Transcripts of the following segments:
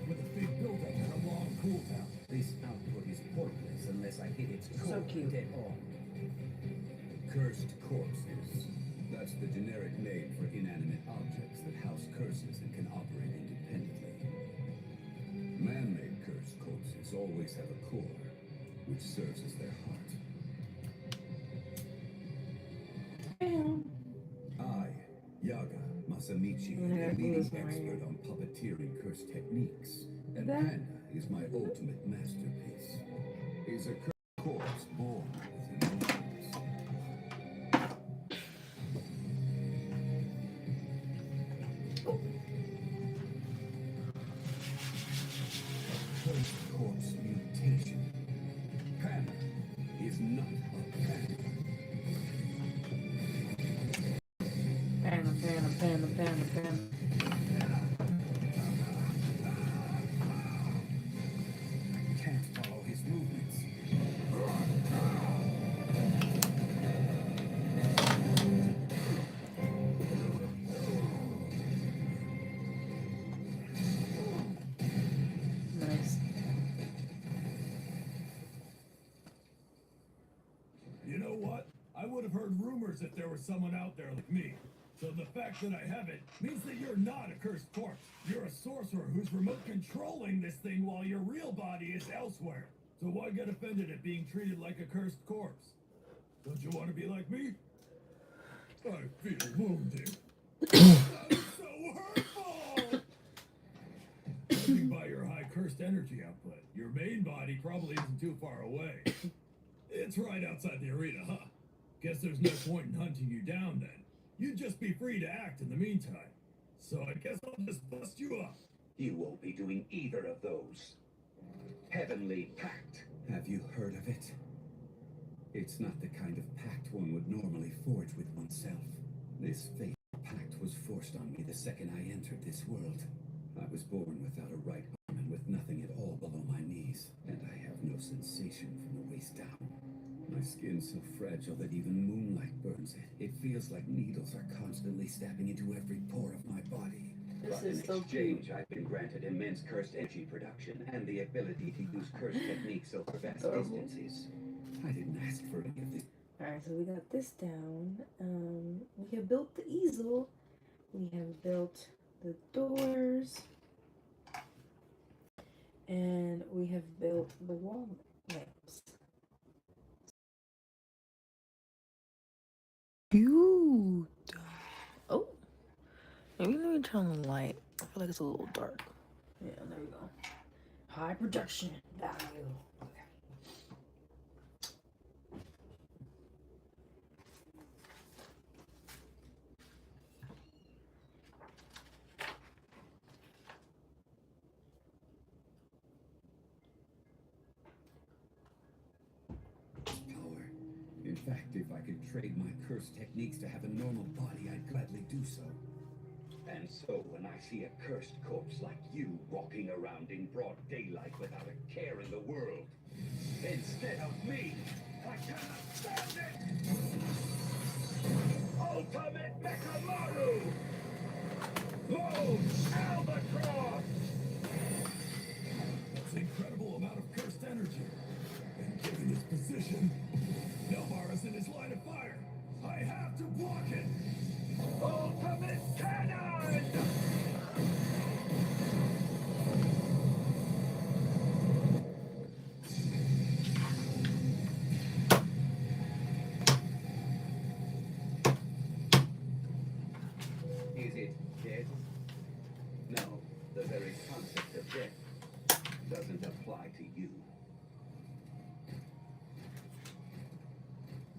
with a big buildup and a long cooldown. This output is pointless unless I hit its core dead on. Cursed corpses. That's the generic name for inanimate objects that house curses and can operate independently. Man-made cursed corpses always have a core, which serves as their heart. I, Yaga Masamichi, a leading expert on puppeteering cursed techniques, and Panda is my ultimate masterpiece. Is a cursed corpse born with emotions. Cursed corpse mutation. Panda is not a panda. Panda. Can't follow his movements. Nice. You know what? I would have heard rumors if there was someone out there like me. So the fact that I have it means that you're not a cursed corpse. You're a sorcerer who's remote controlling this thing while your real body is elsewhere. So why get offended at being treated like a cursed corpse? Don't you want to be like me? I feel wounded. That's so hurtful! Judging by your high cursed energy output, your main body probably isn't too far away. It's right outside the arena, huh? Guess there's no point in hunting you down then. You'd just be free to act in the meantime. So I guess I'll just bust you up. You won't be doing either of those. Heavenly Pact. Have you heard of it? It's not the kind of pact one would normally forge with oneself. This fatal pact was forced on me the second I entered this world. I was born without a right arm and with nothing at all below my knees, and I have no sensation from the waist down. My skin's so fragile that even moonlight burns it. It feels like needles are constantly stabbing into every pore of my body. But in exchange, I've been granted immense cursed energy production and the ability to use cursed techniques over vast distances. I didn't ask for any of this. Alright, so we got this down. We have built the easel. We have built the doors. And we have built the wall lamps. Cute. Oh. Maybe let me turn the light. I feel like it's a little dark. Yeah, there we go. High production value. Okay. Power. In fact, if I could trade my cursed techniques to have a normal body, I'd gladly do so. And so when I see a cursed corpse like you walking around in broad daylight without a care in the world, instead of me, I cannot stand it! Ultimate Mechamaru! Lone Albatross! That's an incredible amount of cursed energy. And given his position, Nelmar is in his line of fire. I have to block it! Ultimate Cannon! Is it dead? No, the very concept of death doesn't apply to you.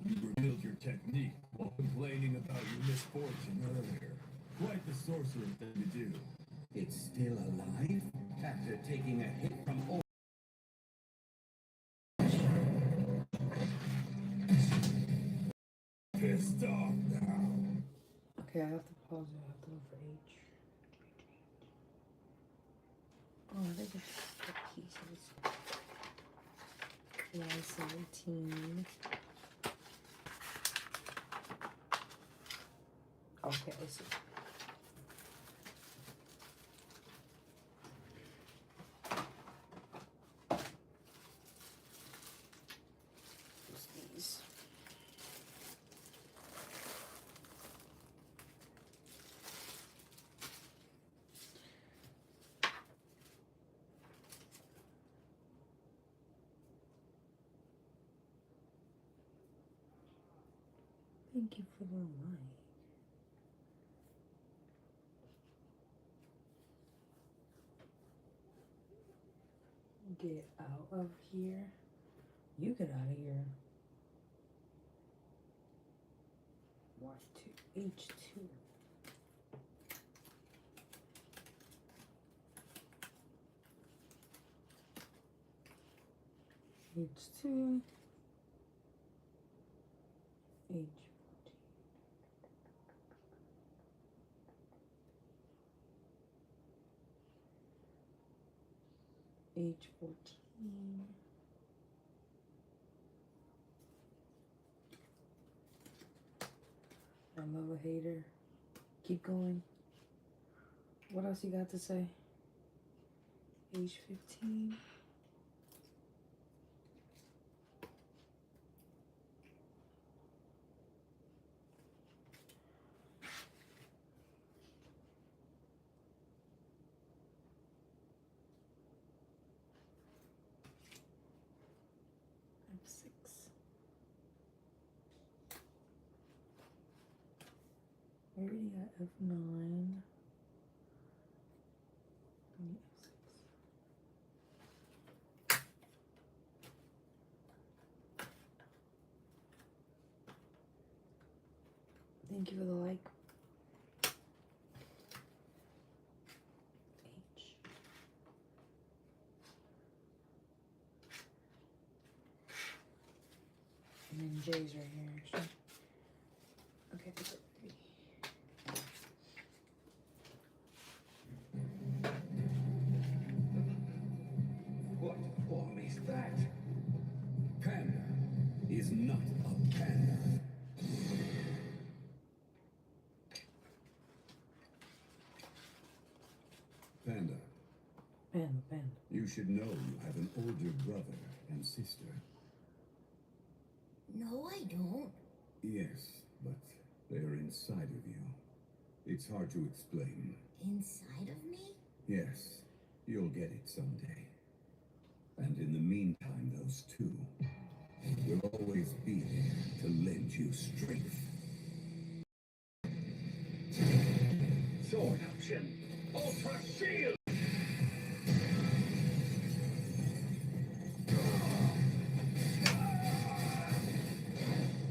You revealed your technique while complaining about your misfortune earlier. Quite the sorcerer thing to do. It's still alive? After taking a hit from all. Pissed off now. Okay, I have to pause it. I have to look for H. Oh, I think it's the pieces. Y17. Okay, I see. Thank you for the like. Get out of here. You get out of here. H2. H2. H14. H14. I love a hater. Keep going. What else you got to say? H15. F6. We already got F9. F6. Thank you for the like. H. And then J's right here, actually. Okay, that's it. What form is that? Panda is not a panda. Panda, Panda. you should know you have an older brother and sister. No, I don't. Yes, but they're inside of you. It's hard to explain. Inside of me? Yes, you'll get it someday. And in the meantime, those two will always be there to lend you strength. Sword option. Ultra shield!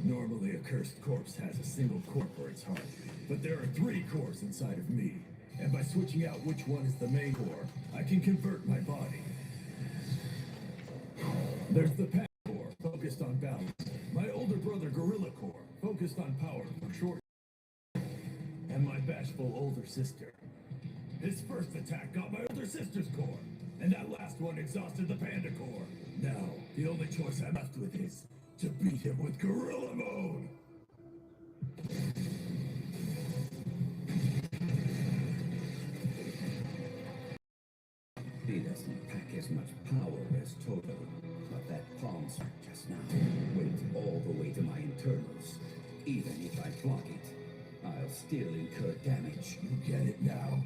Normally, a cursed corpse has a single core for its heart, but there are 3 cores inside of me, and by switching out which one is the main core, I can convert my body. There's the Panda core, focused on balance. My older brother Gorilla core, focused on power for short. And my bashful older sister. His first attack got my older sister's core, and that last one exhausted the Panda core. Now, the only choice I'm left with is to beat him with Gorilla Mode. He doesn't pack as much power as Toto, but that palm smack just now went all the way to my internals. Even if I block it, I'll still incur damage. You get it now?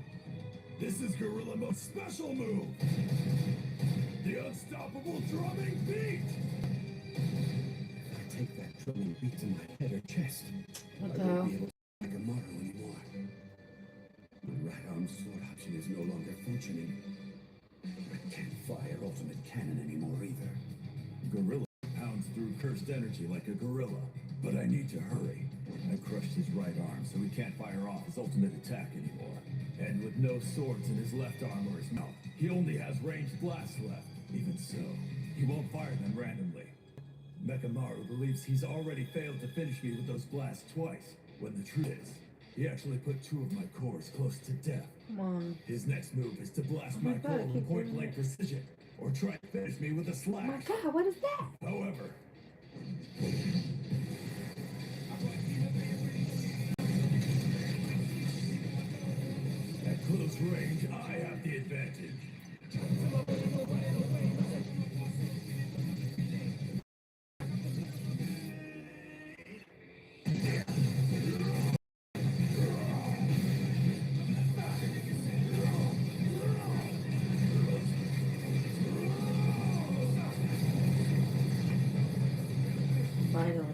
This is Gorilla Mode's special move! The unstoppable drumming beat! If I take that drumming beat to my head or chest, What I the won't hell? be able to make a motto anymore. My right arm sword option is no longer functioning. I can't fire ultimate cannon anymore either. Gorilla pounds through cursed energy like a gorilla, but I need to hurry. I crushed his right arm so he can't fire off his ultimate attack anymore. And with no swords in his left arm or his mouth, he only has ranged blasts left. Even so, he won't fire them randomly. Mekamaru believes he's already failed to finish me with those blasts twice, when the truth is, he actually put 2 of my cores close to death. Come on. His next move is to blast Oh my my God, core I with keep doing point-blank it. precision, or try to finish me with a Oh my slash. God, what is that? However, at close range, I have the advantage. Finally.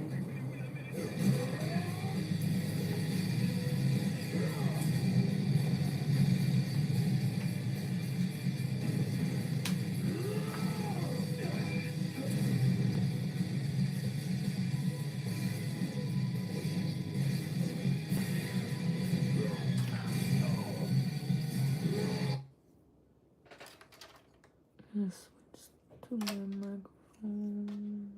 gonna switch to my microphone.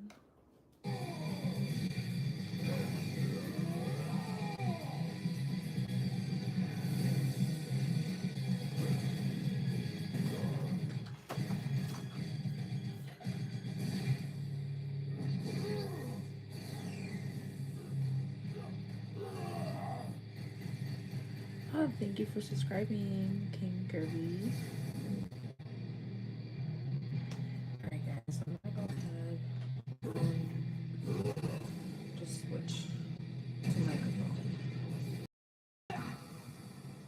Oh, thank you for subscribing, King Kirby. Alright guys, I'm gonna go ahead and just switch to microphone.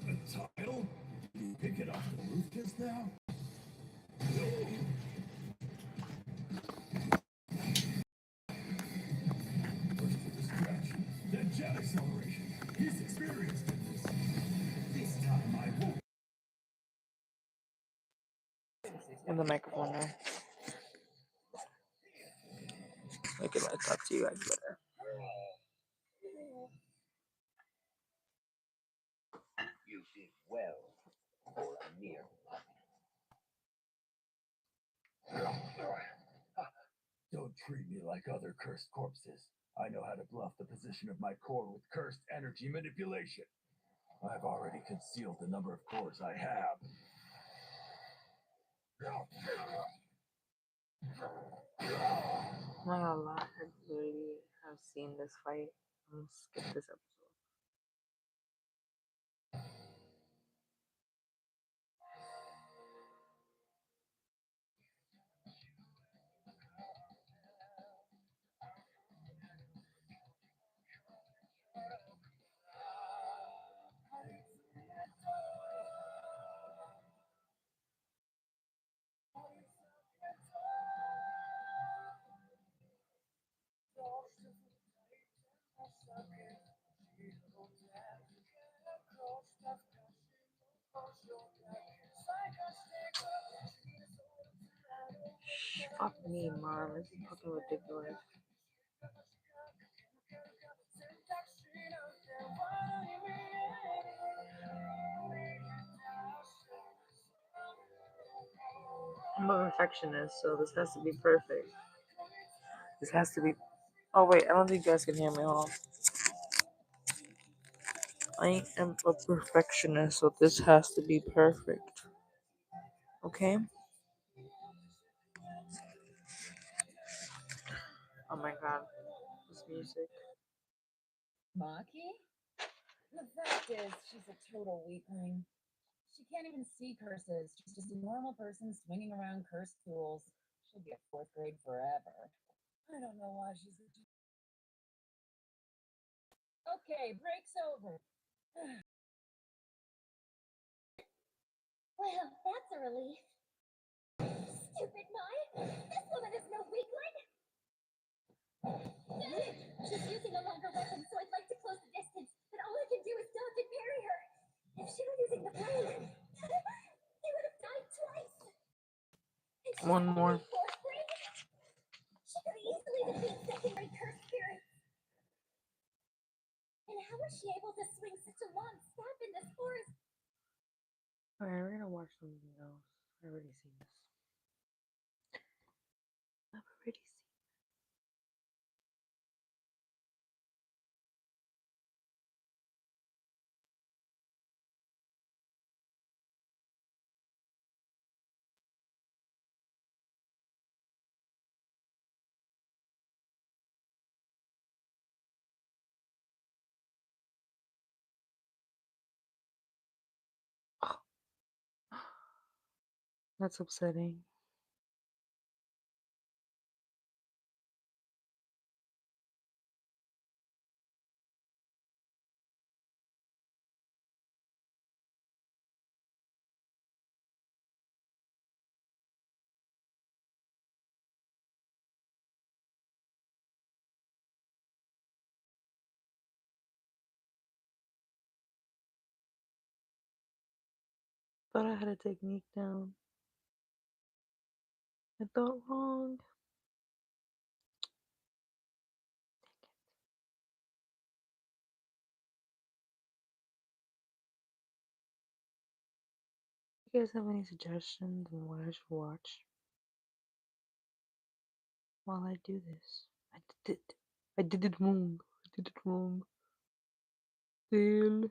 A title? You pick it off the roof just now? First the distraction, then jet acceleration. He's experienced in this. This time I won't. And the microphone now. Make it like talk to you guys better. You did well for a near. Don't treat me like other cursed corpses. I know how to bluff the position of my core with cursed energy manipulation. I've already concealed the number of cores I have. I'm not gonna lie, I literally have seen this fight. I'm gonna skip this episode. Fuck me, mom. This is fucking ridiculous. I'm a perfectionist, so this has to be perfect. This has to be. Oh wait, I don't think you guys can hear me. Hold on. I am a perfectionist, so this has to be perfect. Okay? Oh my god, this music. Maki? The fact is, she's a total weakling. She can't even see curses. She's just a normal person swinging around cursed tools. She'll be a fourth grade forever. I don't know why she's. Okay, break's over. Well, that's a relief. Stupid Mai! This woman is no weakling! She's using a longer weapon, so I'd like to close the distance, but all I can do is dodge and parry her. If she were using the blade, he would have died twice. And she's One more. only fourth grade. She could easily defeat secondary curse spirits. And how was she able to swing such a long staff in this forest? Alright, we're gonna watch something else. I've already seen this. I've already seen. That's upsetting. Thought I had a technique down. I thought wrong. You guys have any suggestions on what I should watch? while I do this. I did it. I did it wrong. I did it wrong. Still.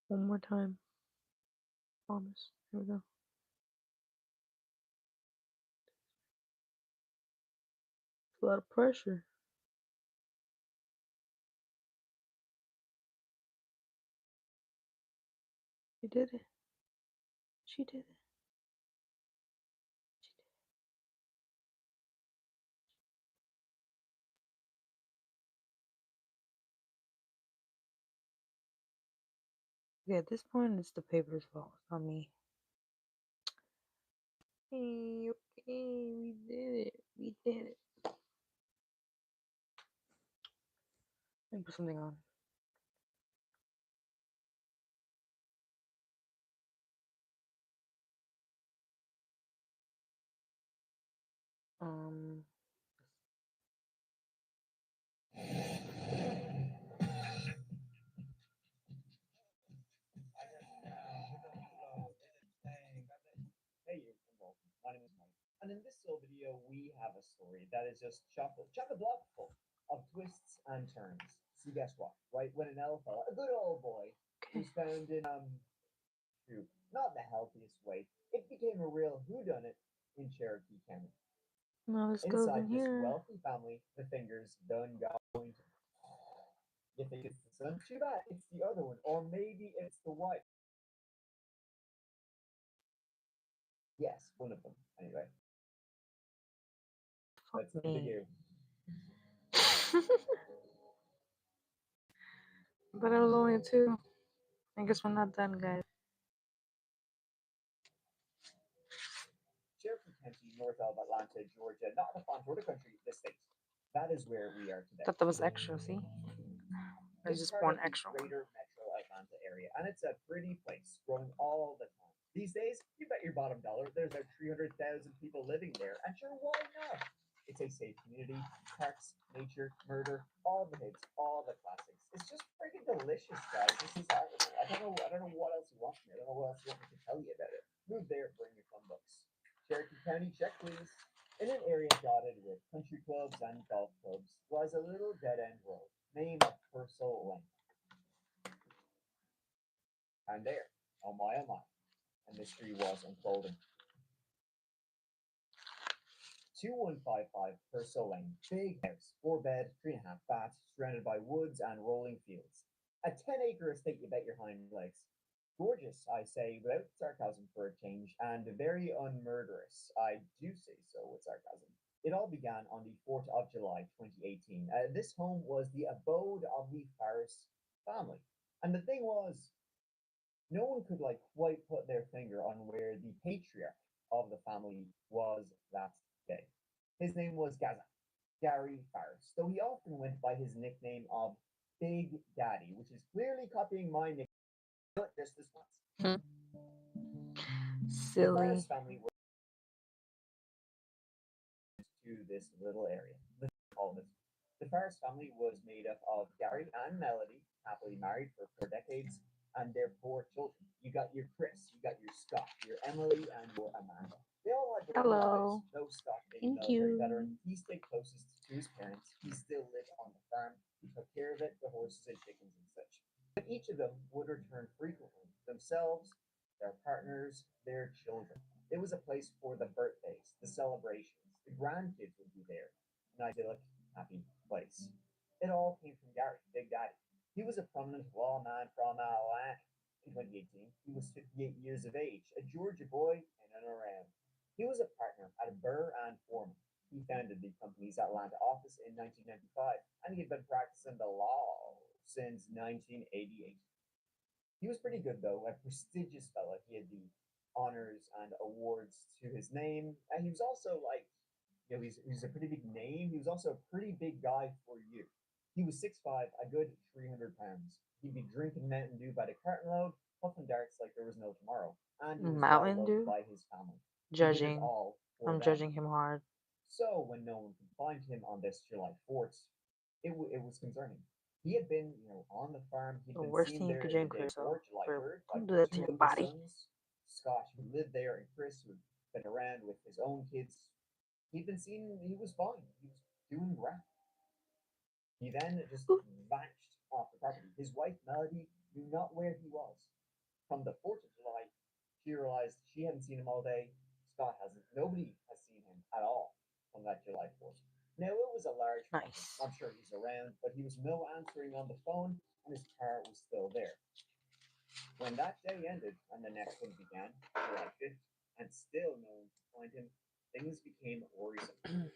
One more time. Promise. Here we go. It's a lot of pressure. She did it. She did it. She did it. Okay, at this point, it's the paper's fault, not me. Hey, okay, we did it. We did it. Let me put something on. Hey, my name is Mike, and in this little video, we have a story that is just chock-a-block full of twists and turns. So guess what? Right when an elf fella, a good old boy, Okay. was found in not the healthiest way, it became a real whodunit in Cherokee County. Now this goes in Inside this here. wealthy family, the fingers done going. You think it's the son? Too bad it's the other one, or maybe it's the wife. Yes, one of them. Anyway, Fuck let's me. begin. But I was only two. I guess we're not done, guys. Cherokee County, north of Atlanta, Georgia, not the font or the country, the state. That is where we are today. Thought that was extra, see? There's It's just part one of the extra one. greater metro Atlanta area, and it's a pretty place, growing all the time. These days, you bet your bottom dollar there's about 300,000 people living there, and sure, why not? It's a safe community, parks, nature, murder, all the hits, all the classics. It's just freaking delicious, guys. This is I don't know what else you want from me. I don't know what else you want me to tell you about it. Move there, bring your fun books. Cherokee County, check please. In an area dotted with country clubs and golf clubs lies a little dead-end road named Purcell Lane. And there, oh my, a mystery was unfolding. 2155 Purcell Lane, big house, 4 bed, 3.5 baths, surrounded by woods and rolling fields. A 10-acre estate, you bet your hind legs. Gorgeous, I say, without sarcasm for a change, and very unmurderous. I do say so with sarcasm. It all began on the 4th of July, 2018. This home was the abode of the Farris family. And the thing was, no one could quite put their finger on where the patriarch of the family was that day. His name was Gary Farris, though he often went by his nickname of Big Daddy, which is clearly copying my nickname just this once. The Silly. Farris family was to this little area. All of it. The Farris family was made up of Gary and Melody, happily married for 4 decades, and their 4 children. You got your Chris, you got your Scott, your Emily, and your Amanda. They all had their own Hello. lives. No Scott being a Thank military you. veteran. He stayed closest to his parents. He still lived on the farm. He took care of it, the horses and chickens and such. But each of them would return frequently. Themselves, their partners, their children. It was a place for the birthdays, the celebrations. The grandkids would be there. An idyllic, happy place. It all came from Gary, Big Daddy. He was a prominent lawman from Atlanta. In 2018, he was 58 years of age, a Georgia boy in and around. He was a partner at Burr and Foreman. He founded the company's Atlanta office in 1995, and he had been practicing the law since 1988. He was pretty good, though, a prestigious fella. He had the honors and awards to his name, and he was also he's a pretty big name. He was also a pretty big guy for you. He was 6'5", a good 300 pounds. He'd be drinking Mountain Dew by the carton load, puffing darts like there was no tomorrow, and he was well Mountain loved Dew? by his family. He did it Judging. all for I'm them. judging him hard. So when no one could find him on this July 4th, it was concerning. He had been, on the farm. He'd The been worst seen thing you there could the drink, day Chris. before July For 3rd by don't do that to two your of his body. sons, Scott, who lived there, and Chris, who'd been around with his own kids. He'd been seen, he was fine. He was doing grand. He then just Ooh. vanished off the property. His wife, Melody, knew not where he was. From the 4th of July, she realized she hadn't seen him all day. Scott hasn't. Nobody has seen him at all on that July 4th. Now, it was a large property. Nice. I'm sure he's around, but he was no answering on the phone, and his car was still there. When that day ended and the next one began, July 5th, and still no one could find him, things became worrisome.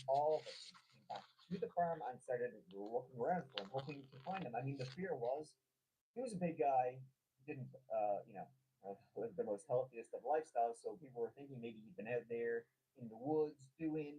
All of us came back to the farm and started looking around for him, hoping to find him. I mean, the fear was he was a big guy, didn't, live the most healthiest of lifestyles, so people were thinking maybe he'd been out there in the woods doing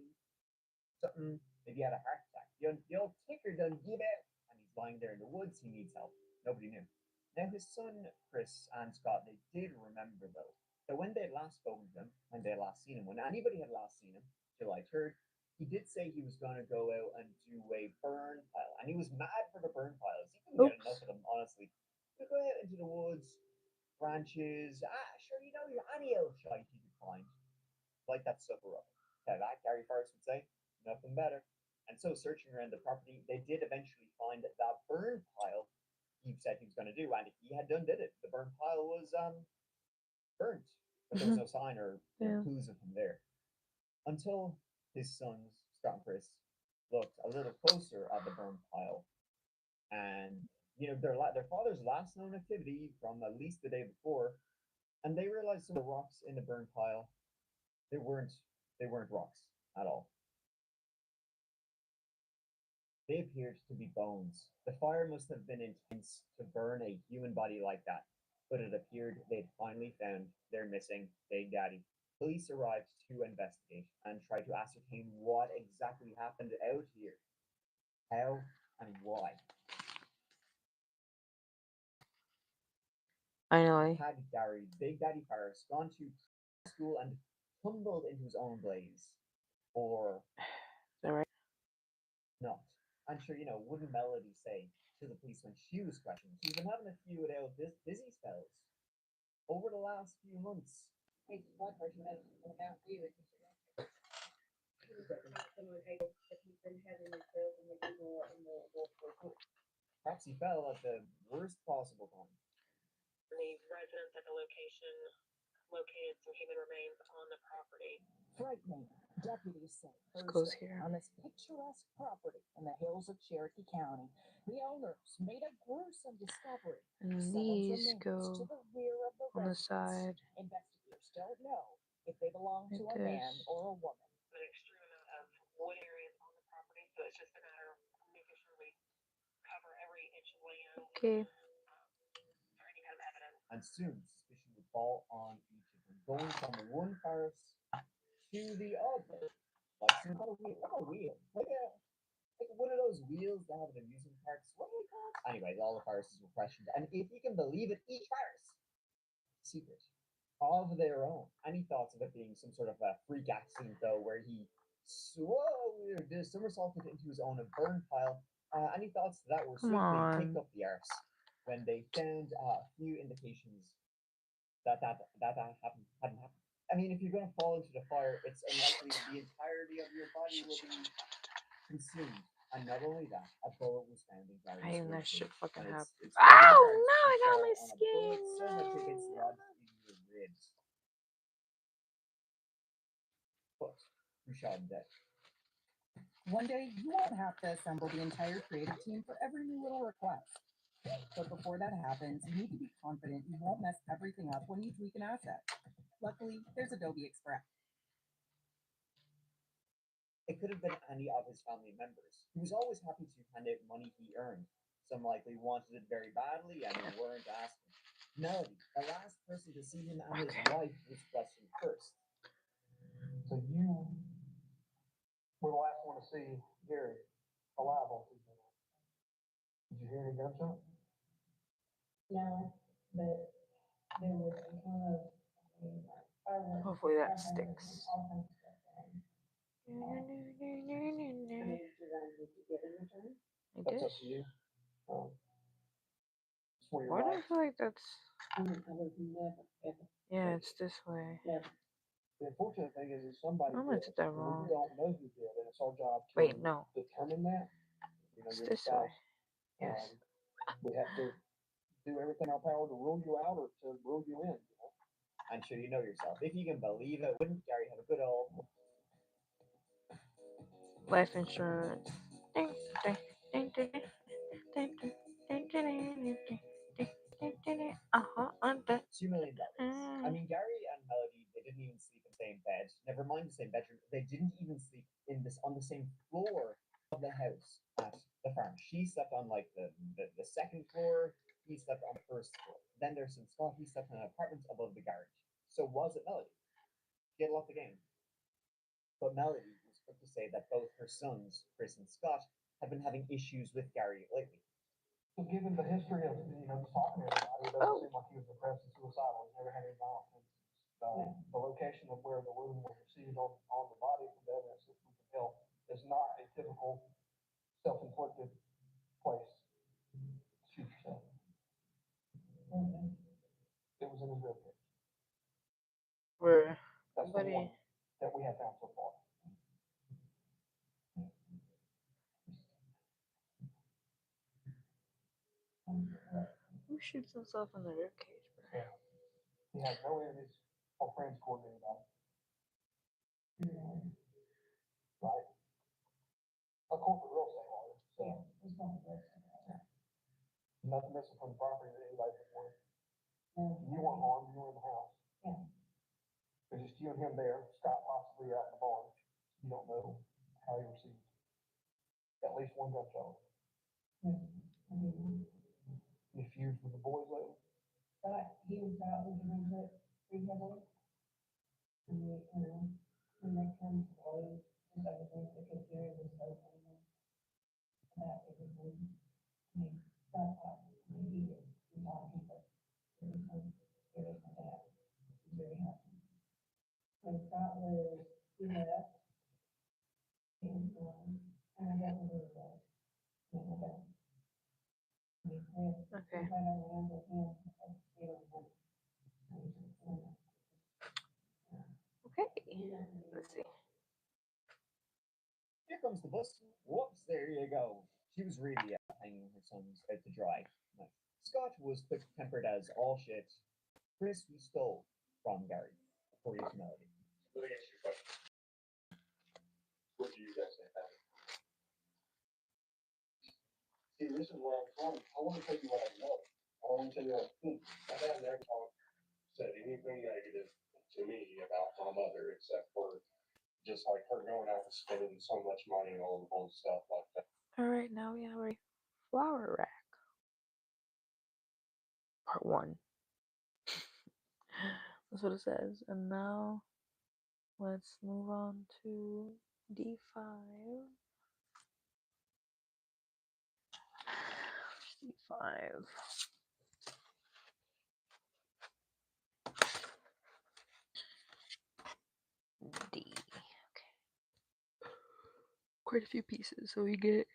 something, maybe he had a heart attack. The old ticker done give out, and he's lying there in the woods, he needs help. Nobody knew. Now, his son, Chris, and Scott, they did remember, though, that when they last spoken to him, when they last seen him, when anybody had last seen him, July 3rd, he did say he was going to go out and do a burn pile, and he was mad for the burn piles. He couldn't get enough of them, honestly. He'd go out into the woods, branches, sure, your any old shite you could find. Like that sucker up. That Gary Forrest would say, nothing better. And so, searching around the property, they did eventually find that burn pile he said he was going to do, and he had done did it. The burn pile was burnt, but there was no sign or clues of him there. Until his sons, Scott and Chris, looked a little closer at the burn pile, and their father's last known activity from at least the day before, and they realized some of the rocks in the burn pile, they weren't rocks at all. They appeared to be bones. The fire must have been intense to burn a human body like that, but it appeared they'd finally found their missing Big Daddy. Police arrived to investigate and try to ascertain what exactly happened out here, how and why. I know. Had Gary, Big Daddy Paris, gone to school and tumbled into his own blaze, or Is that right? not? I'm sure, wouldn't Melody say to the police when she was questioned? She's been having a few of those busy spells over the last few months. Hey, one person that without you, it's Perhaps he fell at the worst possible time. The residents at the location located some human remains on the property. frightening. Deputies say Goes Thursday here. on this picturesque property in the hills of Cherokee County, the owners made a gruesome discovery. And Someone's these remains go to the rear of the on the residence. side. Investigators don't know if they belong to Like a man this. or a woman. An extreme amount of wood areas on the property, so it's just a matter of making sure we cover every inch of land Okay. for any kind of evidence. And soon suspicion would fall on each of them, going from one Paris to the other. Like a wheel. Like one of those wheels that have an amusement parks. What do you call it? Anyways, all the viruses were questioned, and if you can believe it, each virus secret of their own. Any thoughts of it being some sort of a freak accident, though, where he somersaulted into his own burn pile? Any thoughts that were Come swiftly on. kicked up the arse when they found a few indications that hadn't happened. I mean, if you're going to fall into the fire, it's unlikely the entirety of your body will be consumed. And not only that, a bullet was found in Gary's I even that ribcage. shit fucking And happened. it's Ow! pretty hard No, to I got fall my on a bullet so much it gets skin. lodged in your ribs. But who shot him dead? One day, you won't have to assemble the entire creative team for every new little request. But before that happens, you need to be confident you won't mess everything up when you tweak an asset. Luckily, there's Adobe Express. It could have been any of his family members. He was always happy to hand out money he earned. Some likely wanted it very badly and weren't asking. Melody, the last person to see him and his wife, was questioned first. So you were the last one to see Gary alive on TV. Did you hear any gunshot? No, but there was a ton of Hopefully that sticks. all kinds of stuff there. that I need to get in return? I That's did. up to you. It's where your Why do I life. feel like that's? I would never, ever, Yeah, it's this way. never. The unfortunate thing is somebody I'm gonna did. do that and wrong. We don't know who did, and it's our job to Wait, no. determine that. You know, It's you're the this way. spouse. Yes. We have to do everything in our power to rule you out or to rule you in. You know? I'm sure you know yourself. If you can believe it, wouldn't Gary have a good old Life insurance. Ding, ding, ding, ding, ding, ding, ding, ding, ding, ding, ding. Under. $2 million? I mean, Gary and Melody, they didn't even sleep in the same bed. Never mind the same bedroom. They didn't even sleep on the same floor of the house at the farm. She slept on like the second floor. He slept on the first floor. Then there's some Scott. He slept in an apartment above the garage. So was it Melody? She had a lot to gain. But Melody was quick to say that both her sons, Chris and Scott, have been having issues with Gary lately. So given the history of, just talking to everybody, it doesn't seem like he was depressed and suicidal. He never had any violent tendencies. The location of where the wound was received on the body from the evidence that we can tell is not a typical self-inflicted place to shoot yourself. It was in his rib cage. Where? That's the one that we have found so far. Who shoots himself in the rib cage, bro? Yeah. He has no enemies or friends toward anybody. Right? A corporate real estate lawyer. So nothing missing from the property that anybody reported. You weren't harmed, you were in the house. Yeah. There's just you and him there, Scott possibly out in the barn. You don't know how he received at least one gunshot. You fused with the boys lately? But he was out looking into it pretty heavily. And when they come to play, and everything, because Gary was so famous about everything. Scott thought, he did, he thought he was, it was so scary for that. He's very happy. When Scott was, he left, and I got a little bit, Okay. right around with him, Okay. Let's see. Here comes the bus. Whoops, there you go. She was really hanging her sons out to dry. Scott was quick-tempered as all shit. Chris we stole from Gary, according to Melody. Let me ask you a question. What do you guys think happened? See, this is what I'm trying. I want to tell you what I know. I want to tell you what I think. My dad never said anything negative to me about my mother, except for just like her going out and spending so much money on stuff like that. All right, now we have a flower rack. Part 1. That's what it says. And now let's move on to D5. D5. D. Okay. Quite a few pieces. So we get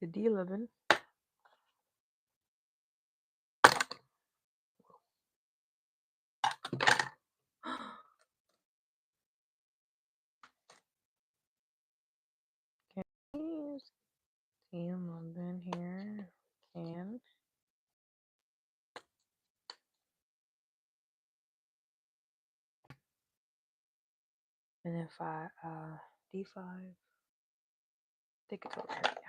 the D11. Can we use D11 here? Can. And then D5. I think it's over here, yeah.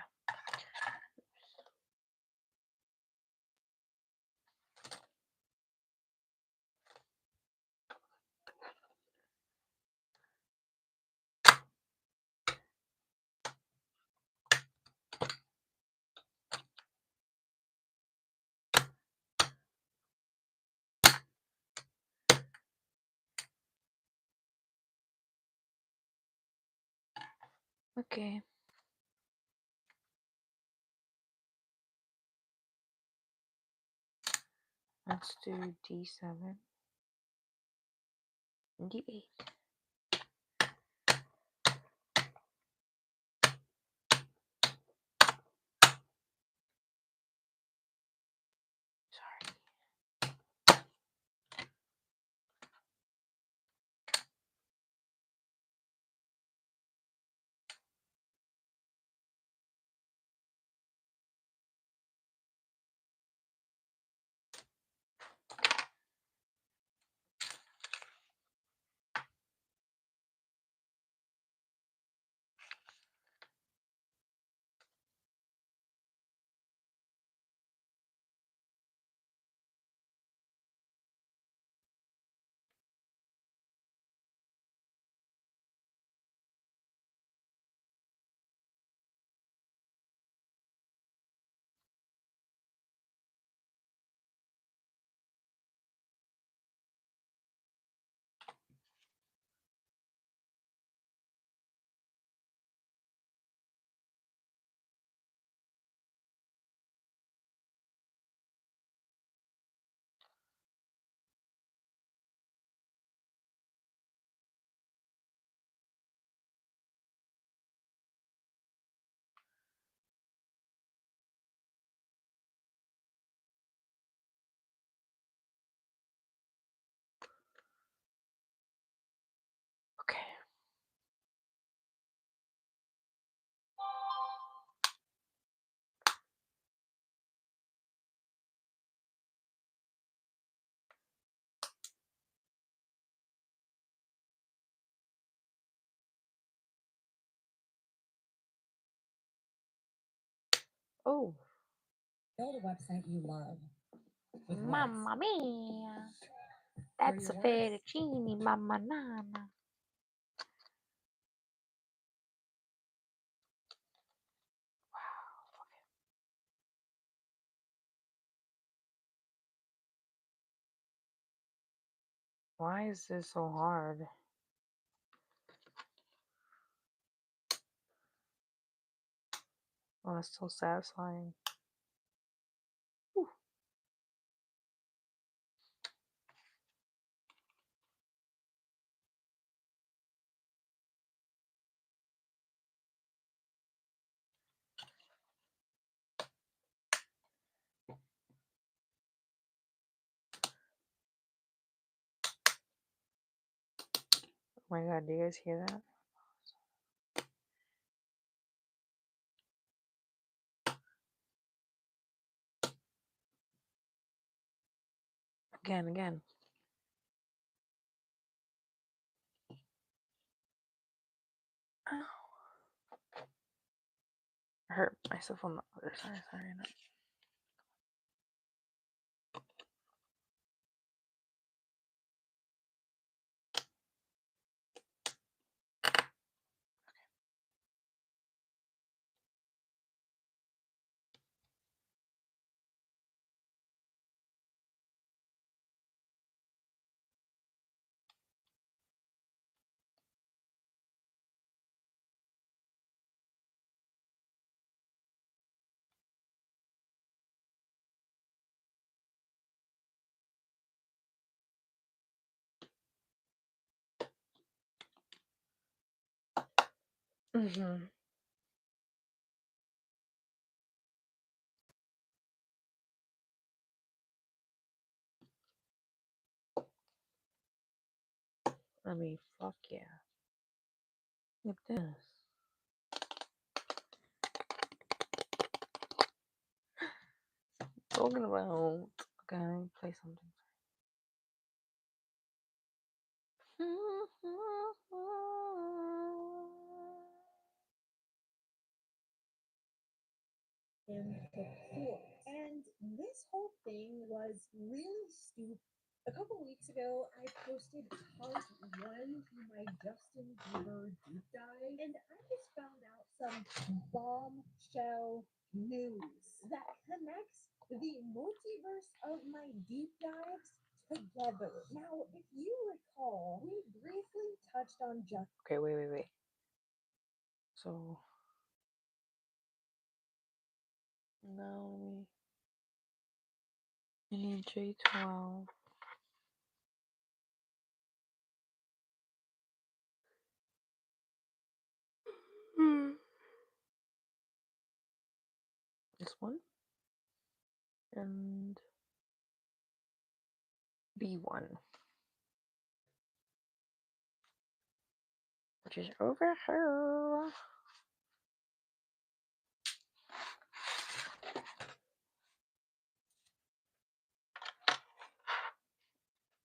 Okay. Let's do D7 and D8. Oh, Build a website you love. With words. mamma mia. They're That's your a words. fettuccine, mamma nana. Why is this so hard? Oh, it's so satisfying. Whew. Oh my god, do you guys hear that? Again. Ow. I hurt myself on the other side. Sorry. No. Mm-hmm. I mean, fuck yeah. Look at this. Talking about. Okay, let me play something. And took 4. And this whole thing was really stupid. A couple weeks ago, I posted part 1 to my Justin Bieber deep dive, and I just found out some bombshell news that connects the multiverse of my deep dives together. Now, if you recall, we briefly touched on Justin. Okay, wait. So now I need J12. This one and B1, which is over here.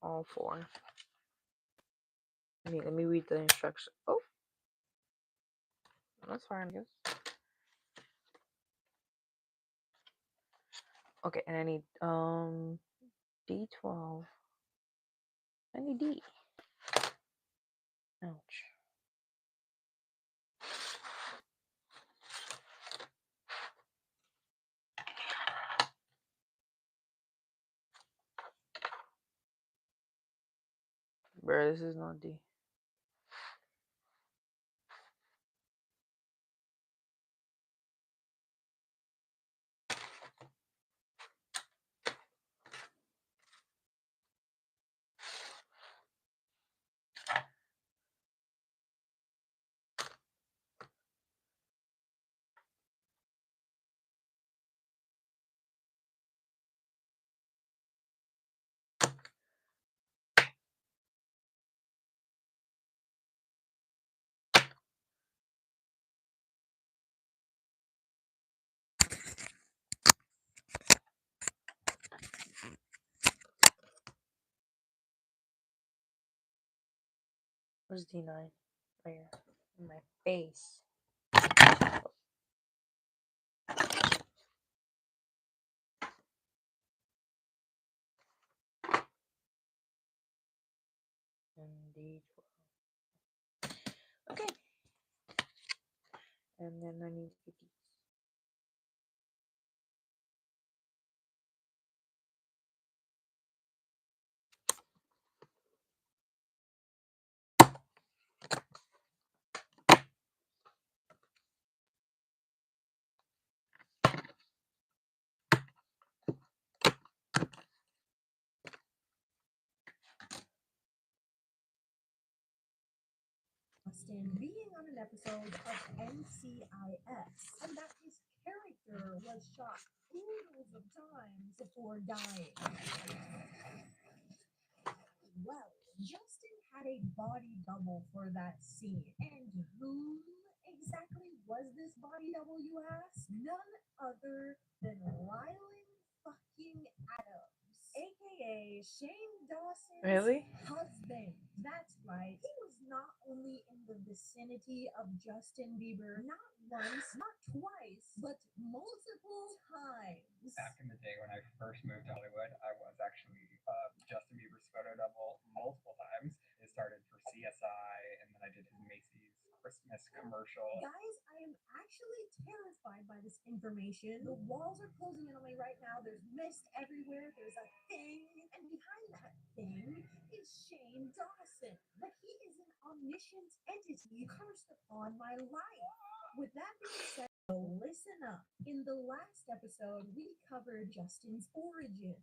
All 4. Let me read the instructions. Oh, that's fine, I guess. Okay, and I need D12. I need D. Ouch. Bro, this is not D. Where's D9? Right here. In my face. D12. Okay. And then I need to get these. Justin being on an episode of NCIS, and that his character was shot oodles of times before dying. Well, Justin had a body double for that scene. And who exactly was this body double, you ask? None other than Rylan fucking Adams, aka Shane Dawson's Really? husband. That's right. He was not only in the vicinity of Justin Bieber, not once, not twice, but multiple times. Back in the day when I first moved to Hollywood, I was actually Justin Bieber's photo double multiple times. It started for CSI, and then I did his Macy's Christmas commercial. Guys, I am actually terrified by this information. The walls are closing in on me right now. There's mist everywhere. There's a thing. And behind that thing is Shane Dawson. But he is an omniscient entity cursed upon my life. With that being said, listen up. In the last episode, we covered Justin's origin.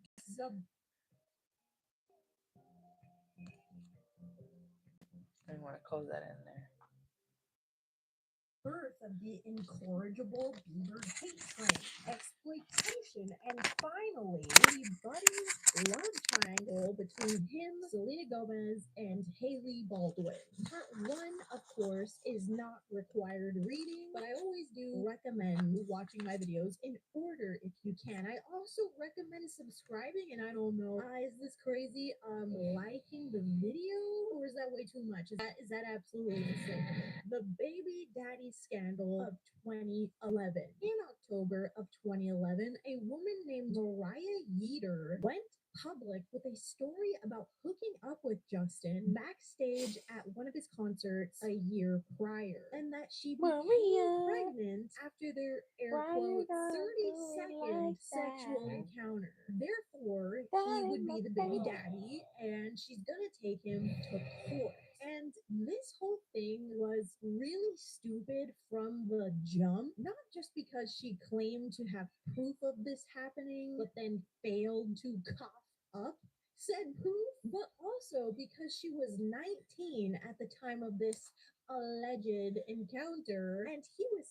I want to close that in there. Birth of the incorrigible Bieber hate train, exploitation, and finally, the budding love triangle between him, Selena Gomez, and Haley Baldwin. Part 1, of course, is not required reading, but I always do recommend watching my videos in order if you can. I also recommend subscribing, and I don't know, is this crazy? Liking the video, or is that way too much? Is that absolutely insane? The baby daddy scandal of 2011. In October of 2011, a woman named Mariah Yeater went public with a story about hooking up with Justin backstage at one of his concerts a year prior, and that she became pregnant after their air quote 30-second sexual encounter. Therefore, he would be the baby daddy, and she's gonna take him to court. And this whole thing was really stupid from the jump, not just because she claimed to have proof of this happening, but then failed to cough up said proof, but also because she was 19 at the time of this alleged encounter and he was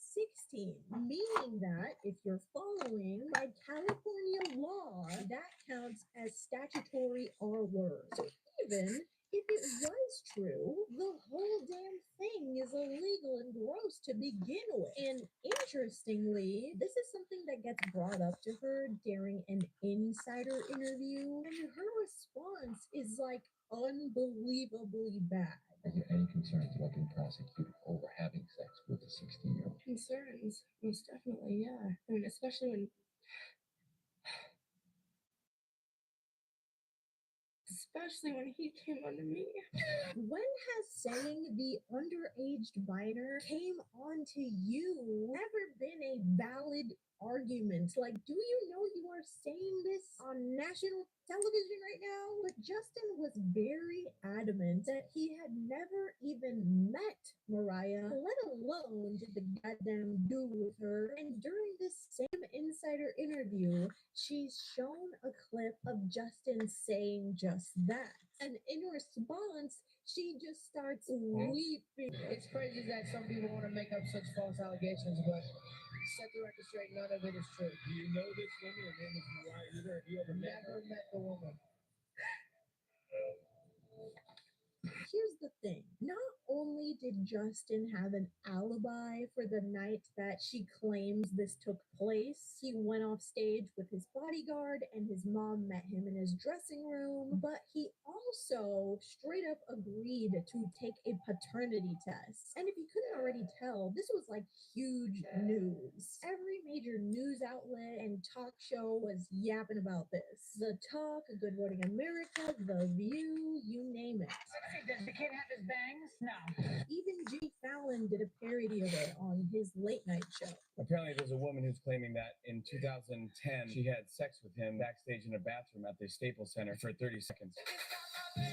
16, meaning that if you're following by California law, that counts as statutory R word. So even if it was true, the whole damn thing is illegal and gross to begin with. And interestingly, this is something that gets brought up to her during an insider interview, and her response is like unbelievably bad. Are there any concerns about being prosecuted over having sex with a 16-year-old? Concerns, most definitely, yeah. I mean, especially when he came onto me. When has saying the underage minor came onto you ever been a valid argument? Like, do you know you are saying this on national television right now? But Justin was very adamant that he had never even met Mariah, let alone did the goddamn do with her. And during this same insider interview, she's shown a clip of Justin saying just that. And in response, she just starts weeping. It's crazy that some people want to make up such false allegations, but set the record straight, none of it is true. Do you know this woman? Her name is Mariah Yeater. Have you ever met her? Never met the woman. Here's the thing. Not only did Justin have an alibi for the night that she claims this took place, he went off stage with his bodyguard and his mom met him in his dressing room, but he also straight up agreed to take a paternity test. And if you couldn't already tell, this was like huge news. Every major news outlet and talk show was yapping about this. The Talk, Good Morning America, The View, you name it. I say this The kid have his bangs? No. Even Jimmy Fallon did a parody of it on his late night show. Apparently, there's a woman who's claiming that in 2010 she had sex with him backstage in a bathroom at the Staples Center for 30 seconds. In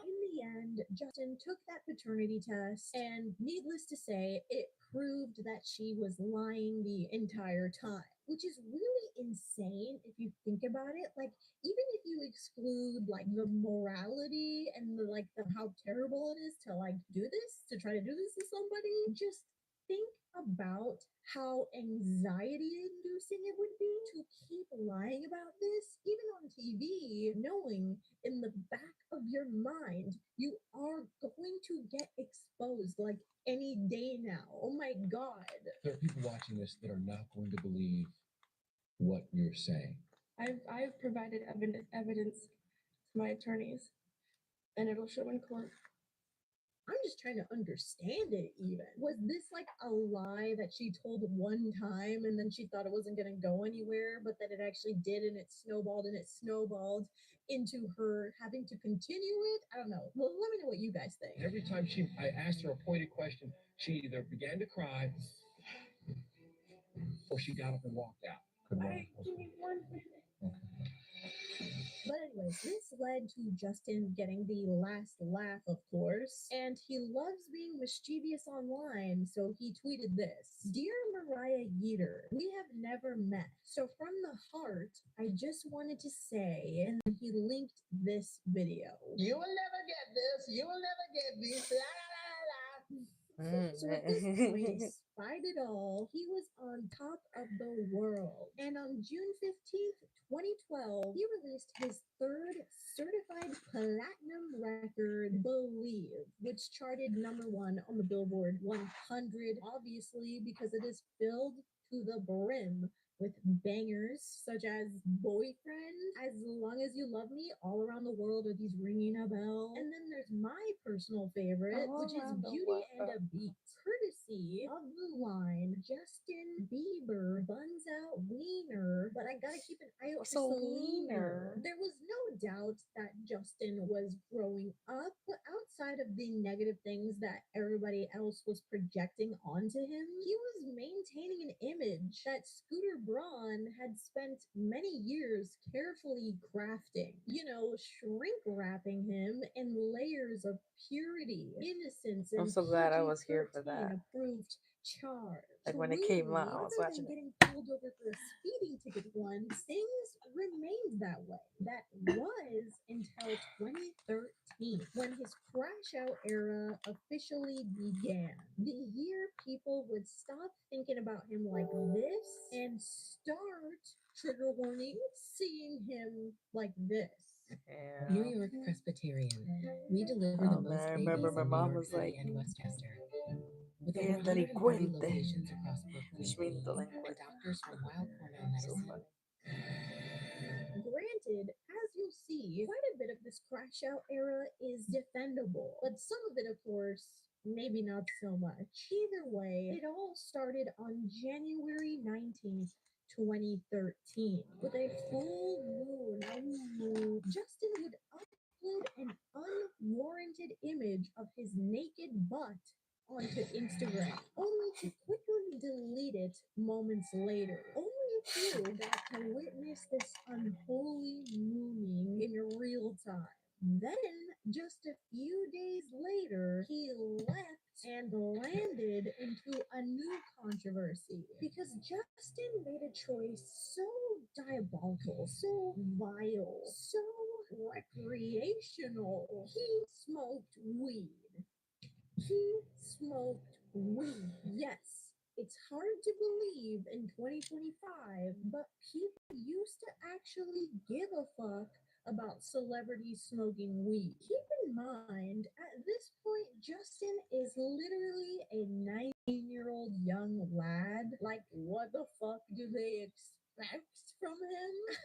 the end, Justin took that paternity test, and needless to say, it proved that she was lying the entire time, which is really insane if you think about it. Like, even if you exclude like the morality and how terrible it is to try to do this to somebody, just think about how anxiety inducing it would be to keep lying about this, even on TV, knowing in the back of your mind you are going to get exposed like any day now. Oh my God. There are people watching this that are not going to believe what you're saying. I've provided evidence to my attorneys, and it'll show in court. I'm just trying to understand it even. Was this like a lie that she told one time and then she thought it wasn't going to go anywhere, but that it actually did, and it snowballed into her having to continue it? I don't know. Well, let me know what you guys think. Every time I asked her a pointed question, she either began to cry or she got up and walked out. But anyways, this led to Justin getting the last laugh, of course, and he loves being mischievous online, so he tweeted this: "Dear Mariah Yeater, we have never met, so from the heart, I just wanted to say," and he linked this video. "You will never get this, you will never get this, la la la la la." So at this point, despite it all, he was on top of the world. And on June 15th, 2012, he released his third certified platinum record, Believe, which charted #1 on the Billboard 100, obviously because it is filled to the brim with bangers such as Boyfriend, As Long As You Love Me, All Around the World Are These Ringing a Bell, and then there's my personal favorite, which is Beauty and a Beat, courtesy of the line Justin Bieber buns out wiener, but I gotta keep an eye out for Selena. There was no doubt that Justin was growing up, but outside of the negative things that everybody else was projecting onto him, he was maintaining an image that Scooter Braun had spent many years carefully crafting. You know, shrink wrapping him in layers of purity, innocence, and I'm so glad I was here for that. approved charge. Like when it came out, I was Other watching than it. getting pulled over for a speeding ticket once, things remained that way. That was until 2013, when his crash out era officially began. The year people would stop thinking about him like this and start, trigger warning, seeing him like this. Yeah. New York Presbyterian. We deliver Oh the most man, I babies remember my in New mom York was City like, and Westchester. With "Yeah, over 130 delincuente," locations across Brooklyn which and means Queens, delinquent. doctors from Wild Cornell So Medicine. funny. Granted, as you'll see, quite a bit of this crash out era is defendable, but some of it, of course, maybe not so much. Either way, it all started on January 19th, 2013, with a full moon. Justin would upload an unwarranted image of his naked butt onto Instagram, only to quickly delete it moments later. Only a few got to witness this unholy mooning in real time. Then, just a few days later, he left and landed into a new controversy because Justin made a choice so diabolical, so vile, so recreational. He smoked weed. Yes, it's hard to believe in 2025, but people used to actually give a fuck about celebrities smoking weed. Keep in mind, at this point, Justin is literally a 19-year-old young lad. Like, what the fuck do they expect from him?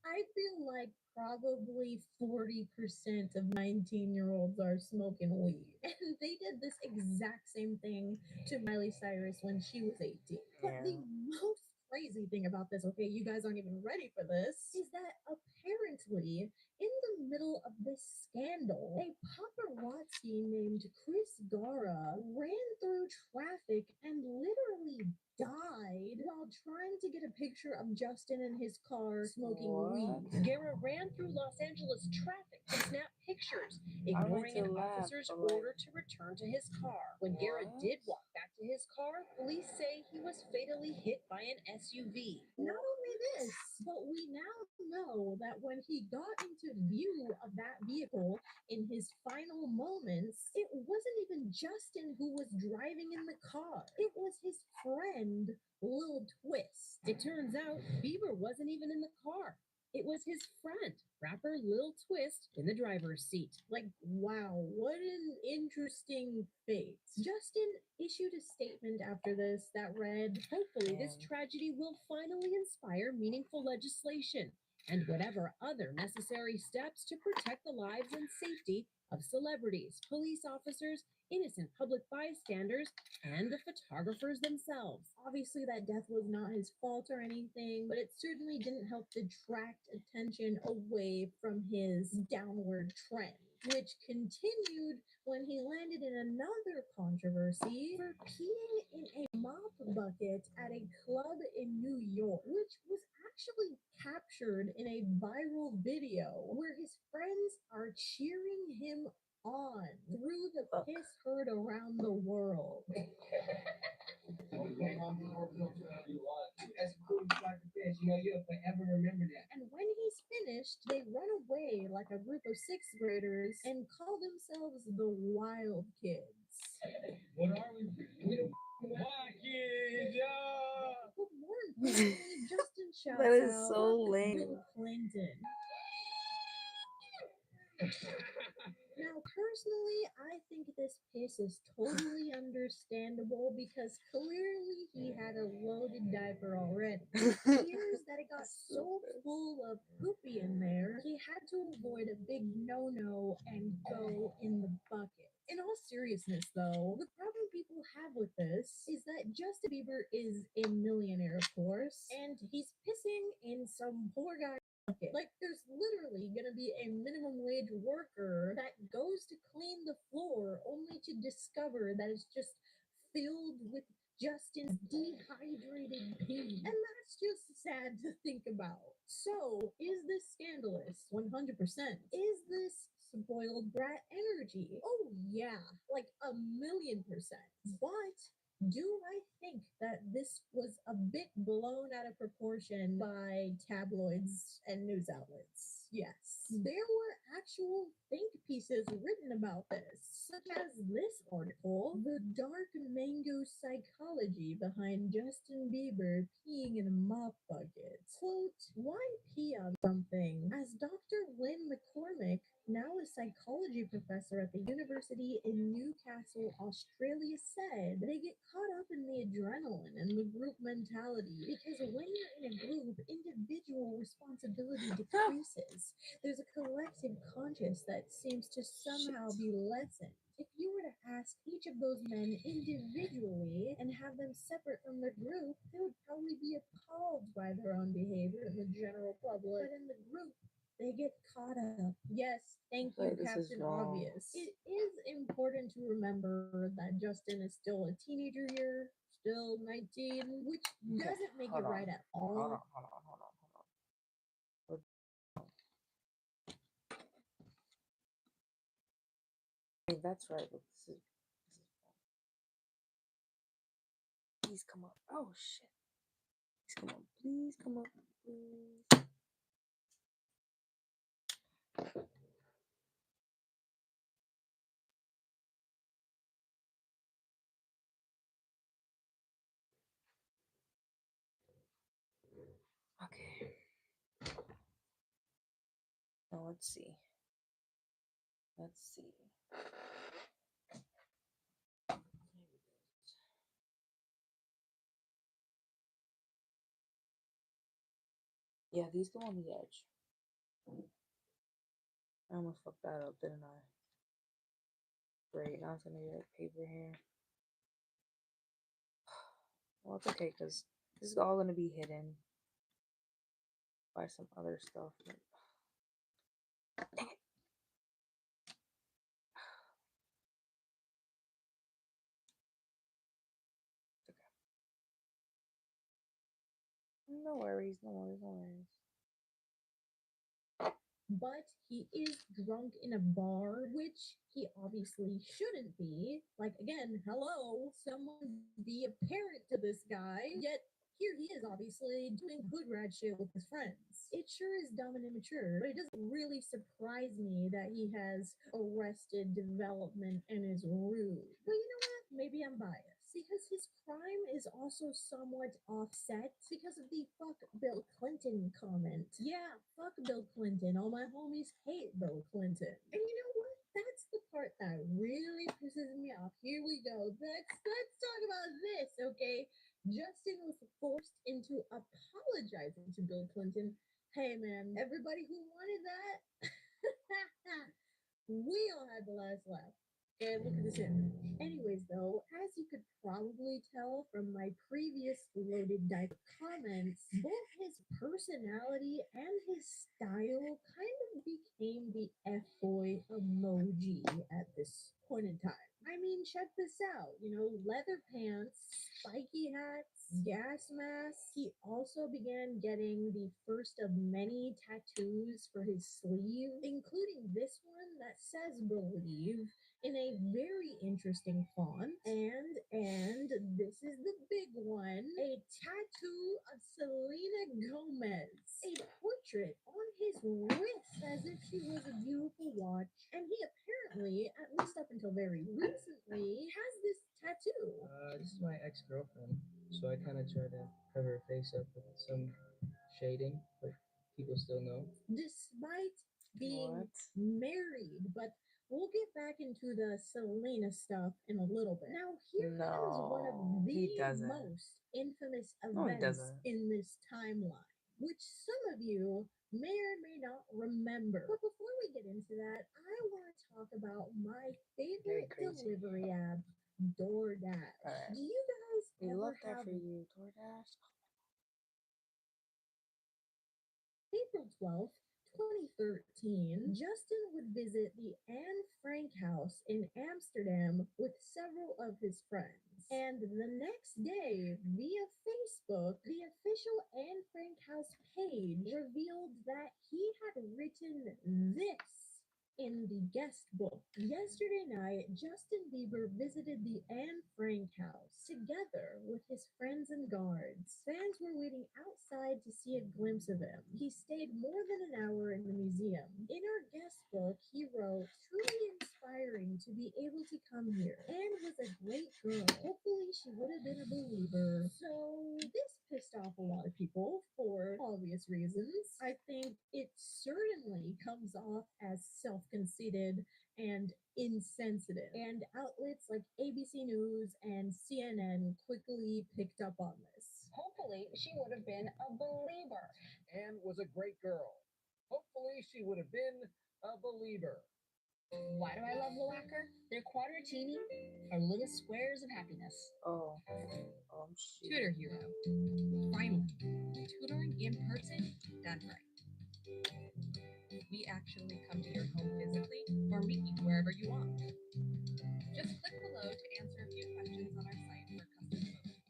I feel like probably 40% of 19-year-olds are smoking weed. And they did this exact same thing to Miley Cyrus when she was 18. But the most crazy thing about this, okay, you guys aren't even ready for this, is that apparently in the the middle of this scandal, a paparazzi named Chris Gara ran through traffic and literally died while trying to get a picture of Justin in his car smoking weed. Gara ran through Los Angeles traffic to snap pictures, ignoring an officer's order to return to his car. When Gara did walk back to his car, police say he was fatally hit by an SUV. Not only this, but we now know that when he got into view of that vehicle in his final moments, it wasn't even Justin who was driving in the car. It was his friend, Lil Twist. It turns out Bieber wasn't even in the car. It was his friend, rapper Lil Twist, in the driver's seat. Like, wow, what an interesting fate. Justin issued a statement after this that read, "Hopefully this tragedy will finally inspire meaningful legislation and whatever other necessary steps to protect the lives and safety of celebrities, police officers, innocent public bystanders, and the photographers themselves." Obviously, that death was not his fault or anything, but it certainly didn't help detract attention away from his downward trend, which continued when he landed in another controversy for peeing in a mop bucket at a club in New York, which was actually captured in a viral video where his friends are cheering him on through the piss heard around the world. That's a cool spot to fish. You'll forever remember that. And when he's finished, they run away like a group of sixth graders and call themselves the Wild Kids. What are we? We the Why, kids, yeah. But more importantly, Justin shouts That is out, so "Fuck lame." Bill Clinton." Now, personally, I think this piss is totally understandable because clearly he had a loaded diaper already. It appears that it got so full of poopy in there, he had to avoid a big no-no and go in the bucket. In all seriousness, though, the problem people have with this is that Justin Bieber is a millionaire, of course, and he's pissing in some poor guy bucket. Like, there's literally gonna be a minimum wage worker that goes to clean the floor only to discover that it's just filled with Justin's dehydrated pee. And that's just sad to think about. So, is this scandalous? 100%. Is this spoiled brat energy? Oh, yeah, like 1,000,000%. But do I think that this was a bit blown out of proportion by tabloids and news outlets? Yes. There were actual think pieces written about this, such as this article, "The Dark Mango Psychology Behind Justin Bieber Peeing in a Mop Bucket." Quote, "Why pee on something?" As Dr. Lynn McCormick, now a psychology professor at the University in Newcastle, Australia, said, "They get caught up in the adrenaline and the group mentality because when you're in a group, individual responsibility decreases. There's a collective conscious that seems to somehow be lessened. If you were to ask each of those men individually and have them separate from the group, they would probably be appalled by their own behavior in the general public. But in the group, they get caught up." Yes, thank you, Wait, this is Captain wrong. Obvious. It is important to remember that Justin is still a teenager here, still 19, which doesn't make it right at all. Hold on. I mean, that's right, but this is please come up. Oh shit. Please come up. Please come up. Please. Okay. Now let's see. Yeah, these go on the edge. I almost fucked that up, didn't I? Great, now it's gonna be like paper here. Well, it's okay, because this is all gonna be hidden by some other stuff. No worries, no worries, no worries. But he is drunk in a bar, which he obviously shouldn't be. Like, again, hello, someone be a parent to this guy, yet here he is, obviously, doing hood rat shit with his friends. It sure is dumb and immature, but it doesn't really surprise me that he has arrested development and is rude. But you know what? Maybe I'm biased. Because his crime is also somewhat offset because of the fuck Bill Clinton comment. Yeah, fuck Bill Clinton. All my homies hate Bill Clinton. And you know what? That's the part that really pisses me off. Here we go. Let's talk about this, okay? Justin was forced into apologizing to Bill Clinton. Hey man, everybody who wanted that, we all had the last laugh. And look at this here. Anyways, though, as you could probably tell from my previous loaded diaper comments, both his personality and his style kind of became the F-boy emoji at this point in time. I mean, check this out. You know, leather pants, spiky hats, gas masks. He also began getting the first of many tattoos for his sleeve, including this one that says believe in a very interesting font. And this is the big one, a tattoo of Selena Gomez, a portrait on his wrist as if she was a beautiful watch. And he apparently, at least up until very recently, has this tattoo. This is my ex-girlfriend, so I kind of try to cover her face up with some shading, but people still know. Despite being What? married, but we'll get back into the Selena stuff in a little bit. Now, here comes one of No, he the doesn't. most infamous No, he events doesn't. in this timeline, which some of you may or may not remember. But before we get into that, I want to talk about my favorite crazy. delivery app, DoorDash. Alright. Do you guys We ever love that have for you, DoorDash. April 12th, 2013, Justin would visit the Anne Frank house in Amsterdam with several of his friends. And the next day, via Facebook, the official Anne Frank house page revealed that he had written this in the guest book. Yesterday night, Justin Bieber visited the Anne Frank house together with his friends and guards. Fans were waiting outside to see a glimpse of him. He stayed more than an hour in the museum. In our guest book, he wrote, "Truly inspiring to be able to come here. Anne was a great girl. Hopefully she would have been a believer." So this pissed off a lot of people for obvious reasons. I think it certainly comes off as self-conceited and insensitive. And outlets like ABC News and CNN quickly picked up on this. Hopefully, she would have been a believer. Anne was a great girl. Hopefully, she would have been a believer. Why do I love Loacker? They're quadratini, or little squares of happiness. Oh, shit. Tutor hero. Finally, tutoring in person done right. We actually come to your home physically or meet you wherever you want. Just click below to answer a few questions on our site for custom photos.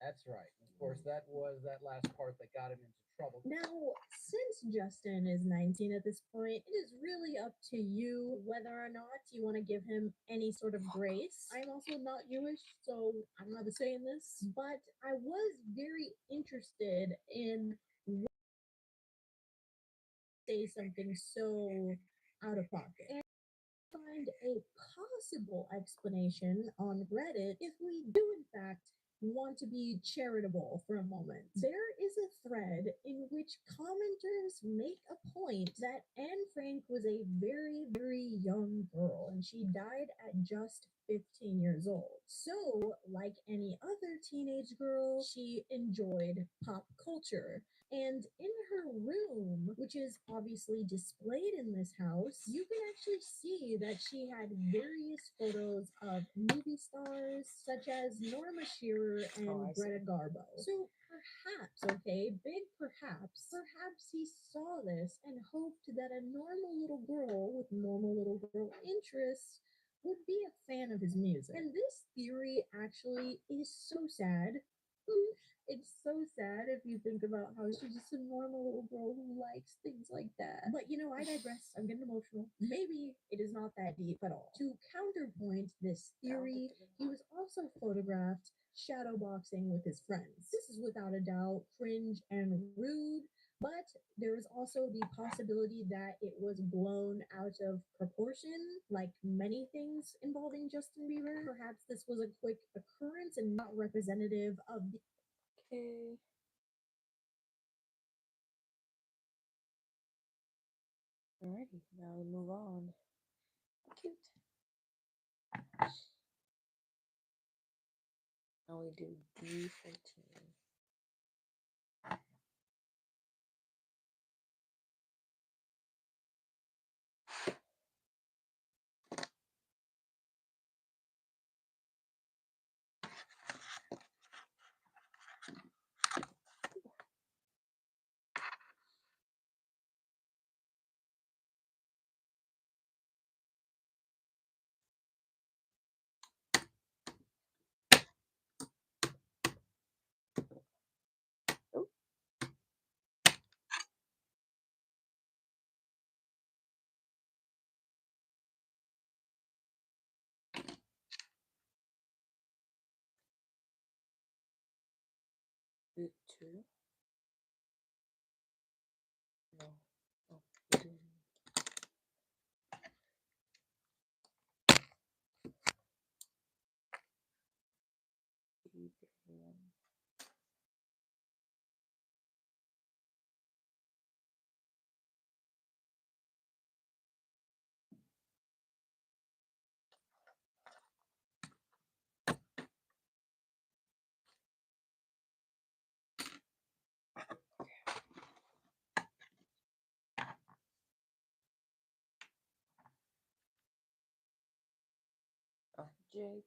That's right. Of course, that was that last part that got him into trouble. Now, since Justin is 19 at this point, it is really up to you whether or not you want to give him any sort of grace. I'm also not Jewish, so I'm not saying this, but I was very interested in say something so out of pocket. And find a possible explanation on Reddit if we do in fact want to be charitable for a moment. There is a thread in which commenters make a point that Anne Frank was a very, very young girl and she died at just 15 years old. So, like any other teenage girl, she enjoyed pop culture. And in her room, which is obviously displayed in this house, you can actually see that she had various photos of movie stars such as Norma Shearer and Oh, I see. Greta Garbo. So perhaps, okay, big perhaps he saw this and hoped that a normal little girl with normal little girl interests would be a fan of his music. And this theory actually is so sad. It's so sad if you think about how she's just a normal little girl who likes things like that. But I digress. I'm getting emotional. Maybe it is not that deep at all. To counterpoint this theory, he was also photographed shadowboxing with his friends. This is without a doubt cringe and rude, but there is also the possibility that it was blown out of proportion, like many things involving Justin Bieber. Perhaps this was a quick occurrence and not representative of the. Okay. Alrighty, now we move on. Cute. Now we do B14. Boot 2. No. Oh, B31. Oh, J10.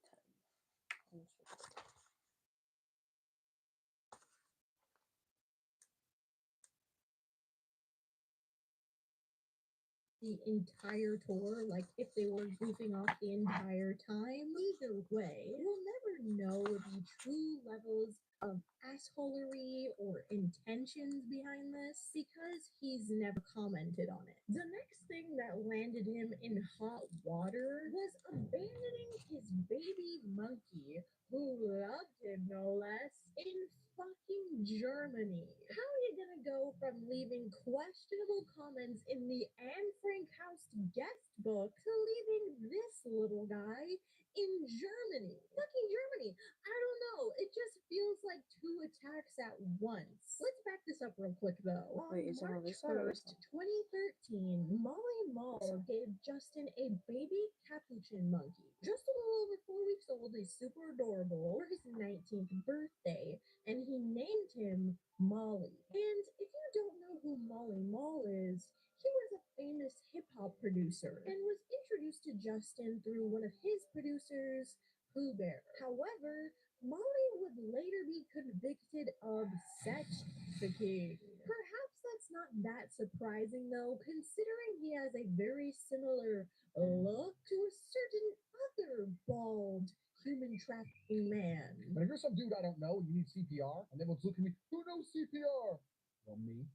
The entire tour, like if they were goofing off the entire time. Either way, we'll never know the true levels of assholery or intentions behind this because he's never commented on it. The next thing that landed him in hot water was abandoning his baby monkey, who loved him no less, in fucking Germany. How are you gonna go from leaving questionable comments in the Anne Frank House guest book to leaving this little guy in Germany? Fucking Germany. I don't know. It just feels like two attacks at once. Let's back this up real quick though. On March 1st, 2013, Molly Mall gave Justin a baby capuchin monkey. Just a little over 4 weeks old, he's super adorable, for his 19th birthday, and he named him Molly. And if you don't know who Molly Mall is, he was a famous hip hop producer and was introduced to Justin through one of his producers, Pooh Bear. However, Molly would later be convicted of sex trafficking. Perhaps that's not that surprising though, considering he has a very similar look to a certain other bald human trafficking man. But if you're some dude I don't know and you need CPR, and everyone's looking at me, who knows CPR? Well, me.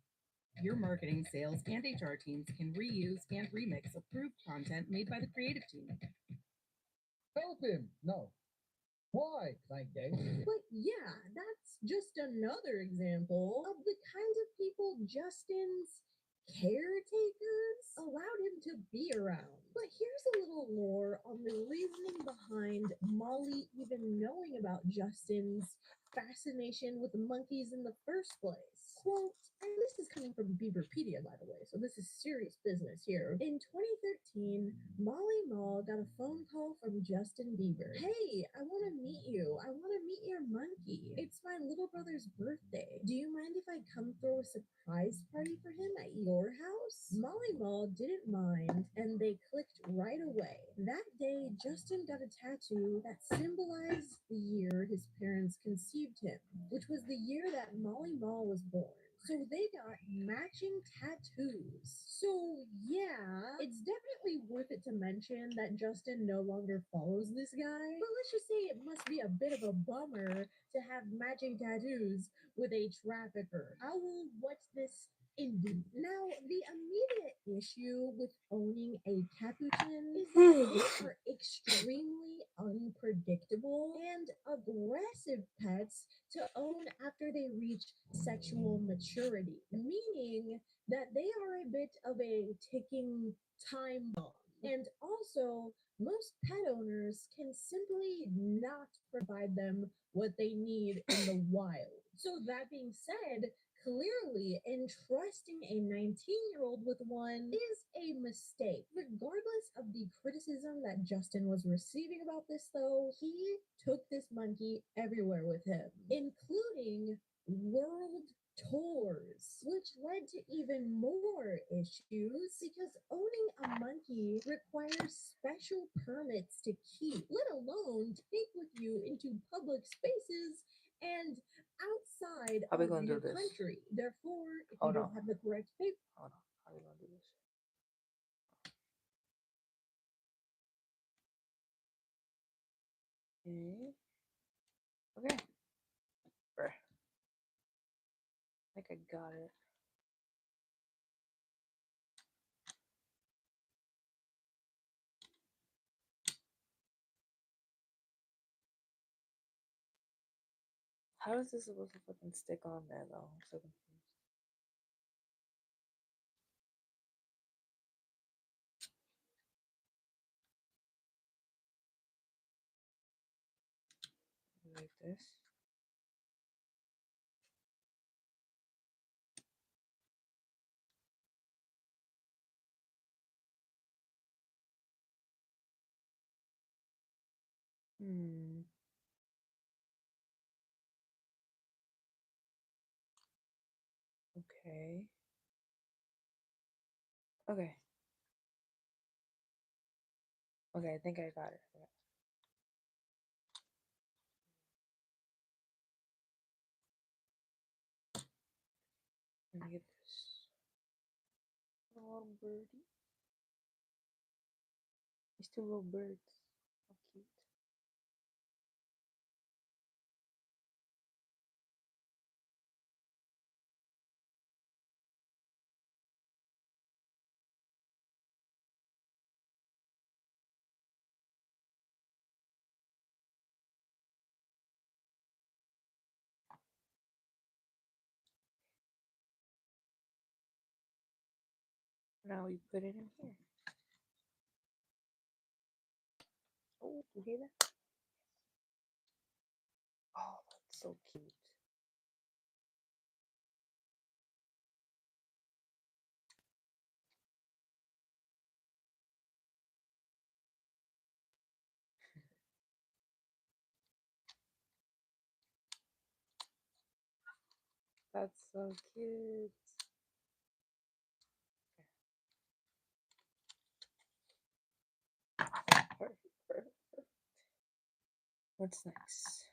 Your marketing, sales, and HR teams can reuse and remix approved content made by the creative team. Help him! No. Why? 'Cause I ain't gay. But yeah, that's just another example of the kinds of people Justin's caretakers allowed him to be around. But here's a little lore on the reasoning behind Molly even knowing about Justin's fascination with monkeys in the first place. Quote, and this is coming from Bieberpedia, by the way, so this is serious business here. In 2013, Molly Mall got a phone call from Justin Bieber. Hey, I want to meet you. I want to meet your monkey. It's my little brother's birthday. Do you mind if I come throw a surprise party for him at your house? Molly Mall didn't mind, and they clicked right away. That day, Justin got a tattoo that symbolized the year his parents conceived conceived him, which was the year that Molly Mall was born. So they got matching tattoos. So yeah, it's definitely worth it to mention that Justin no longer follows this guy. But let's just say it must be a bit of a bummer to have matching tattoos with a trafficker. Owl, what's this? Indeed. Now, the immediate issue with owning a capuchin is that they are extremely unpredictable and aggressive pets to own after they reach sexual maturity, meaning that they are a bit of a ticking time bomb. And also, most pet owners can simply not provide them what they need in the wild. So, that being said, clearly, entrusting a 19-year-old with one is a mistake. Regardless of the criticism that Justin was receiving about this, though, he took this monkey everywhere with him, including world tours, which led to even more issues because owning a monkey requires special permits to keep, let alone take with you into public spaces and outside How we of gonna your do this? country. Therefore, if Hold you on. don't have the correct paper, Hold on. How we gonna do this? Okay. Okay. Bruh. I think I got it. How is this supposed to fucking stick on there though? I'm so confused. Like this. Hmm. Okay. Okay. Okay, I think I got it. Let me get this. Little birdie. These two little birds. How cute. Now we put it in here. Oh, you hear that? Oh, that's so cute. That's so cute. Perfect, perfect, perfect. What's next?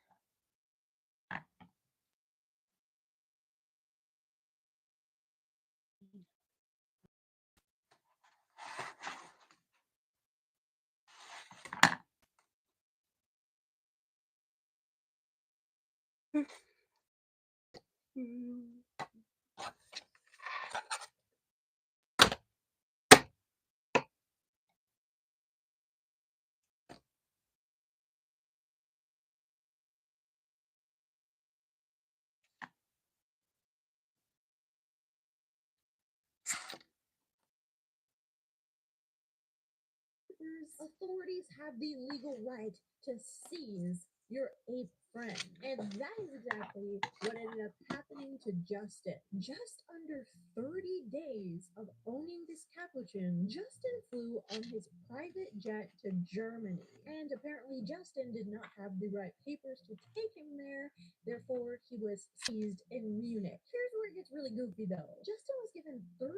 authorities have the legal right to seize your ape friend. And that is exactly what ended up happening to Justin. Just under 30 days of owning this capuchin, Justin flew on his private jet to Germany. And apparently Justin did not have the right papers to take him there. Therefore, he was seized in Munich. Here's where it gets really goofy though. Justin was given 30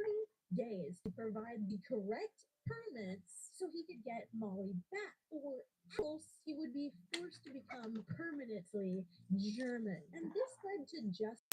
days to provide the correct permits so he could get Molly back, or else he would be forced to become permanently German. And this led to just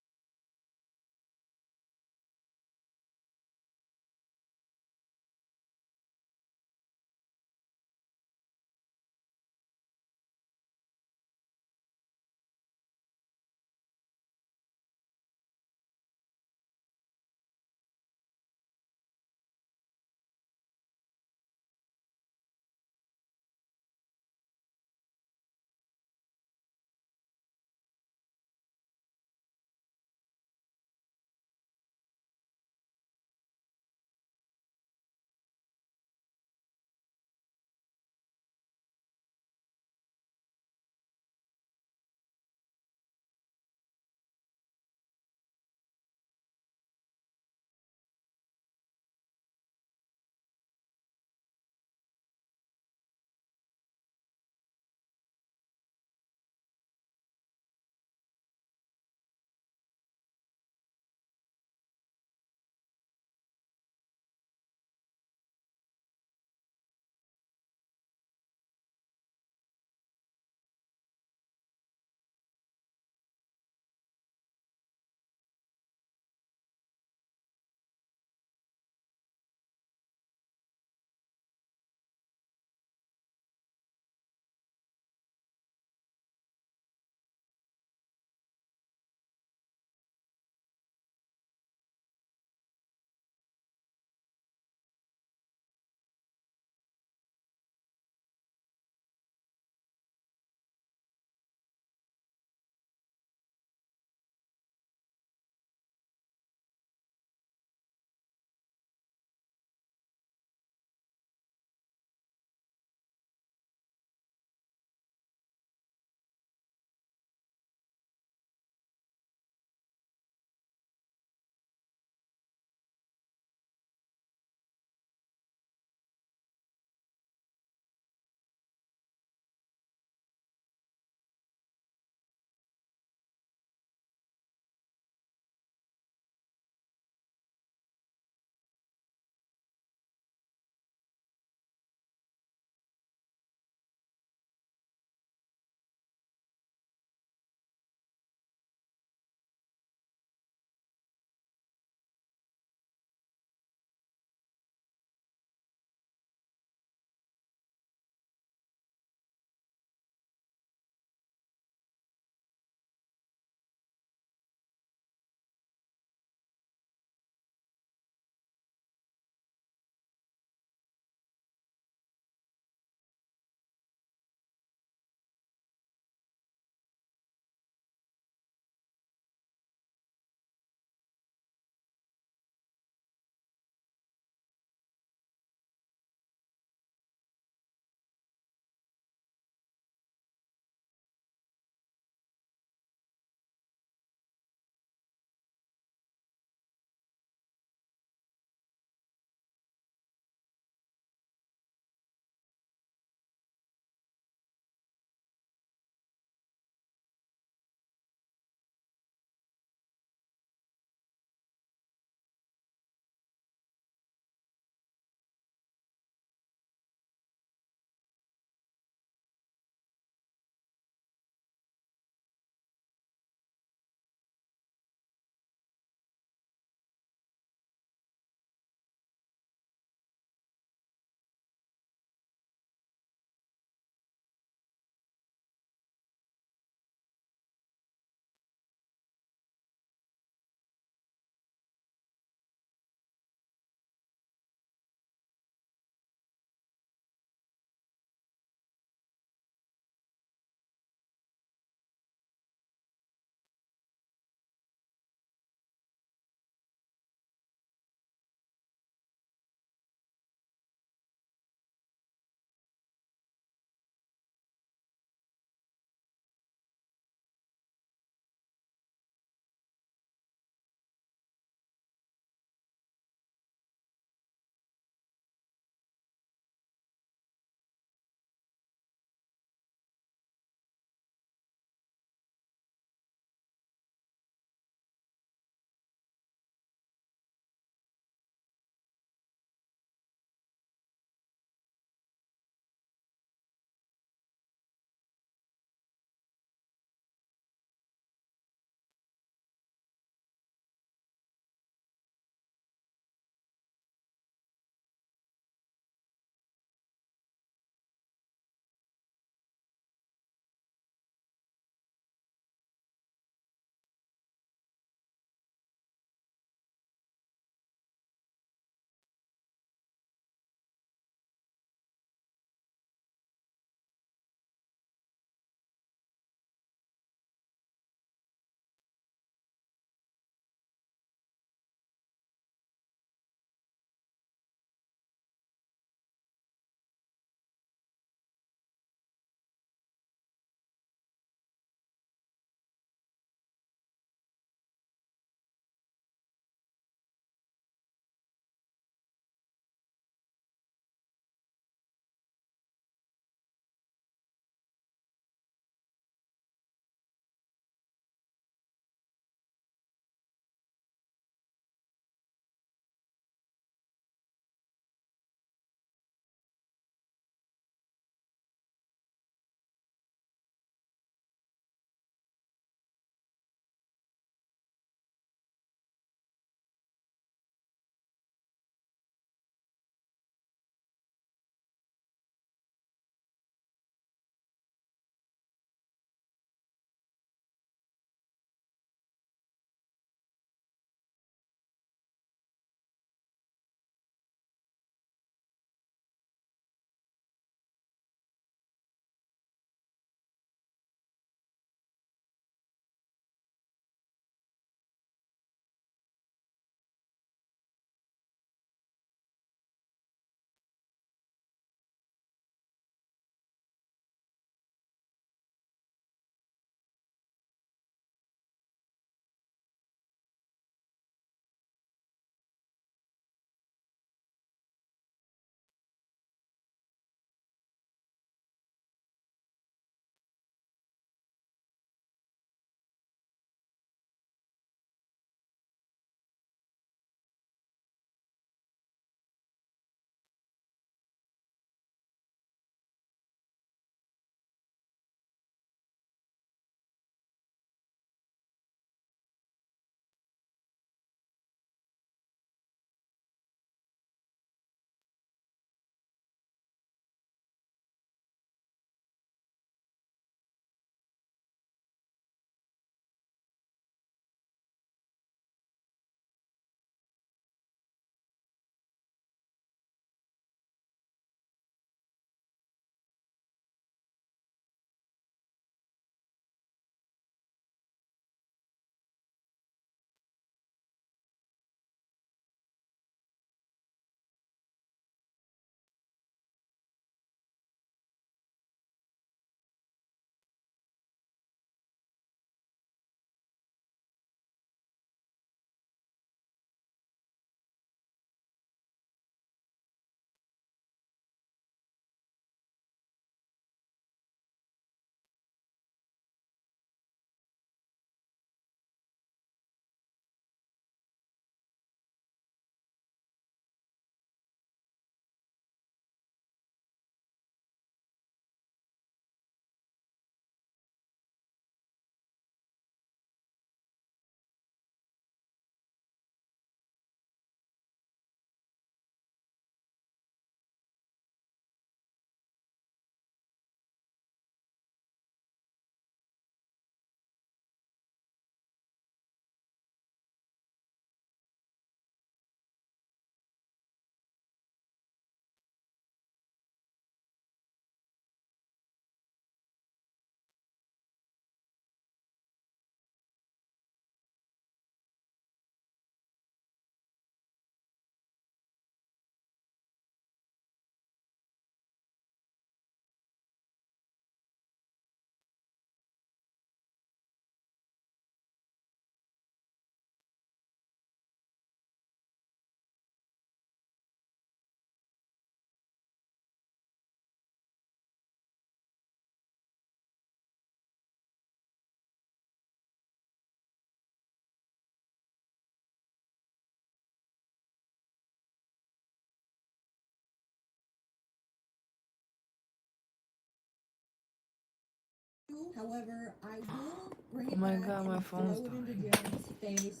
true. However, I will bring Oh it my back God, my and phone's throw it into dying. Jared's face.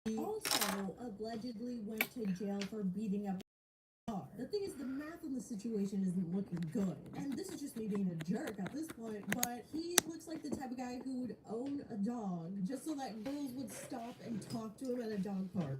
He also allegedly went to jail for beating up a dog. The thing is, the math on the situation isn't looking good. And this is just me being a jerk at this point, but he looks like the type of guy who would own a dog just so that girls would stop and talk to him at a dog park.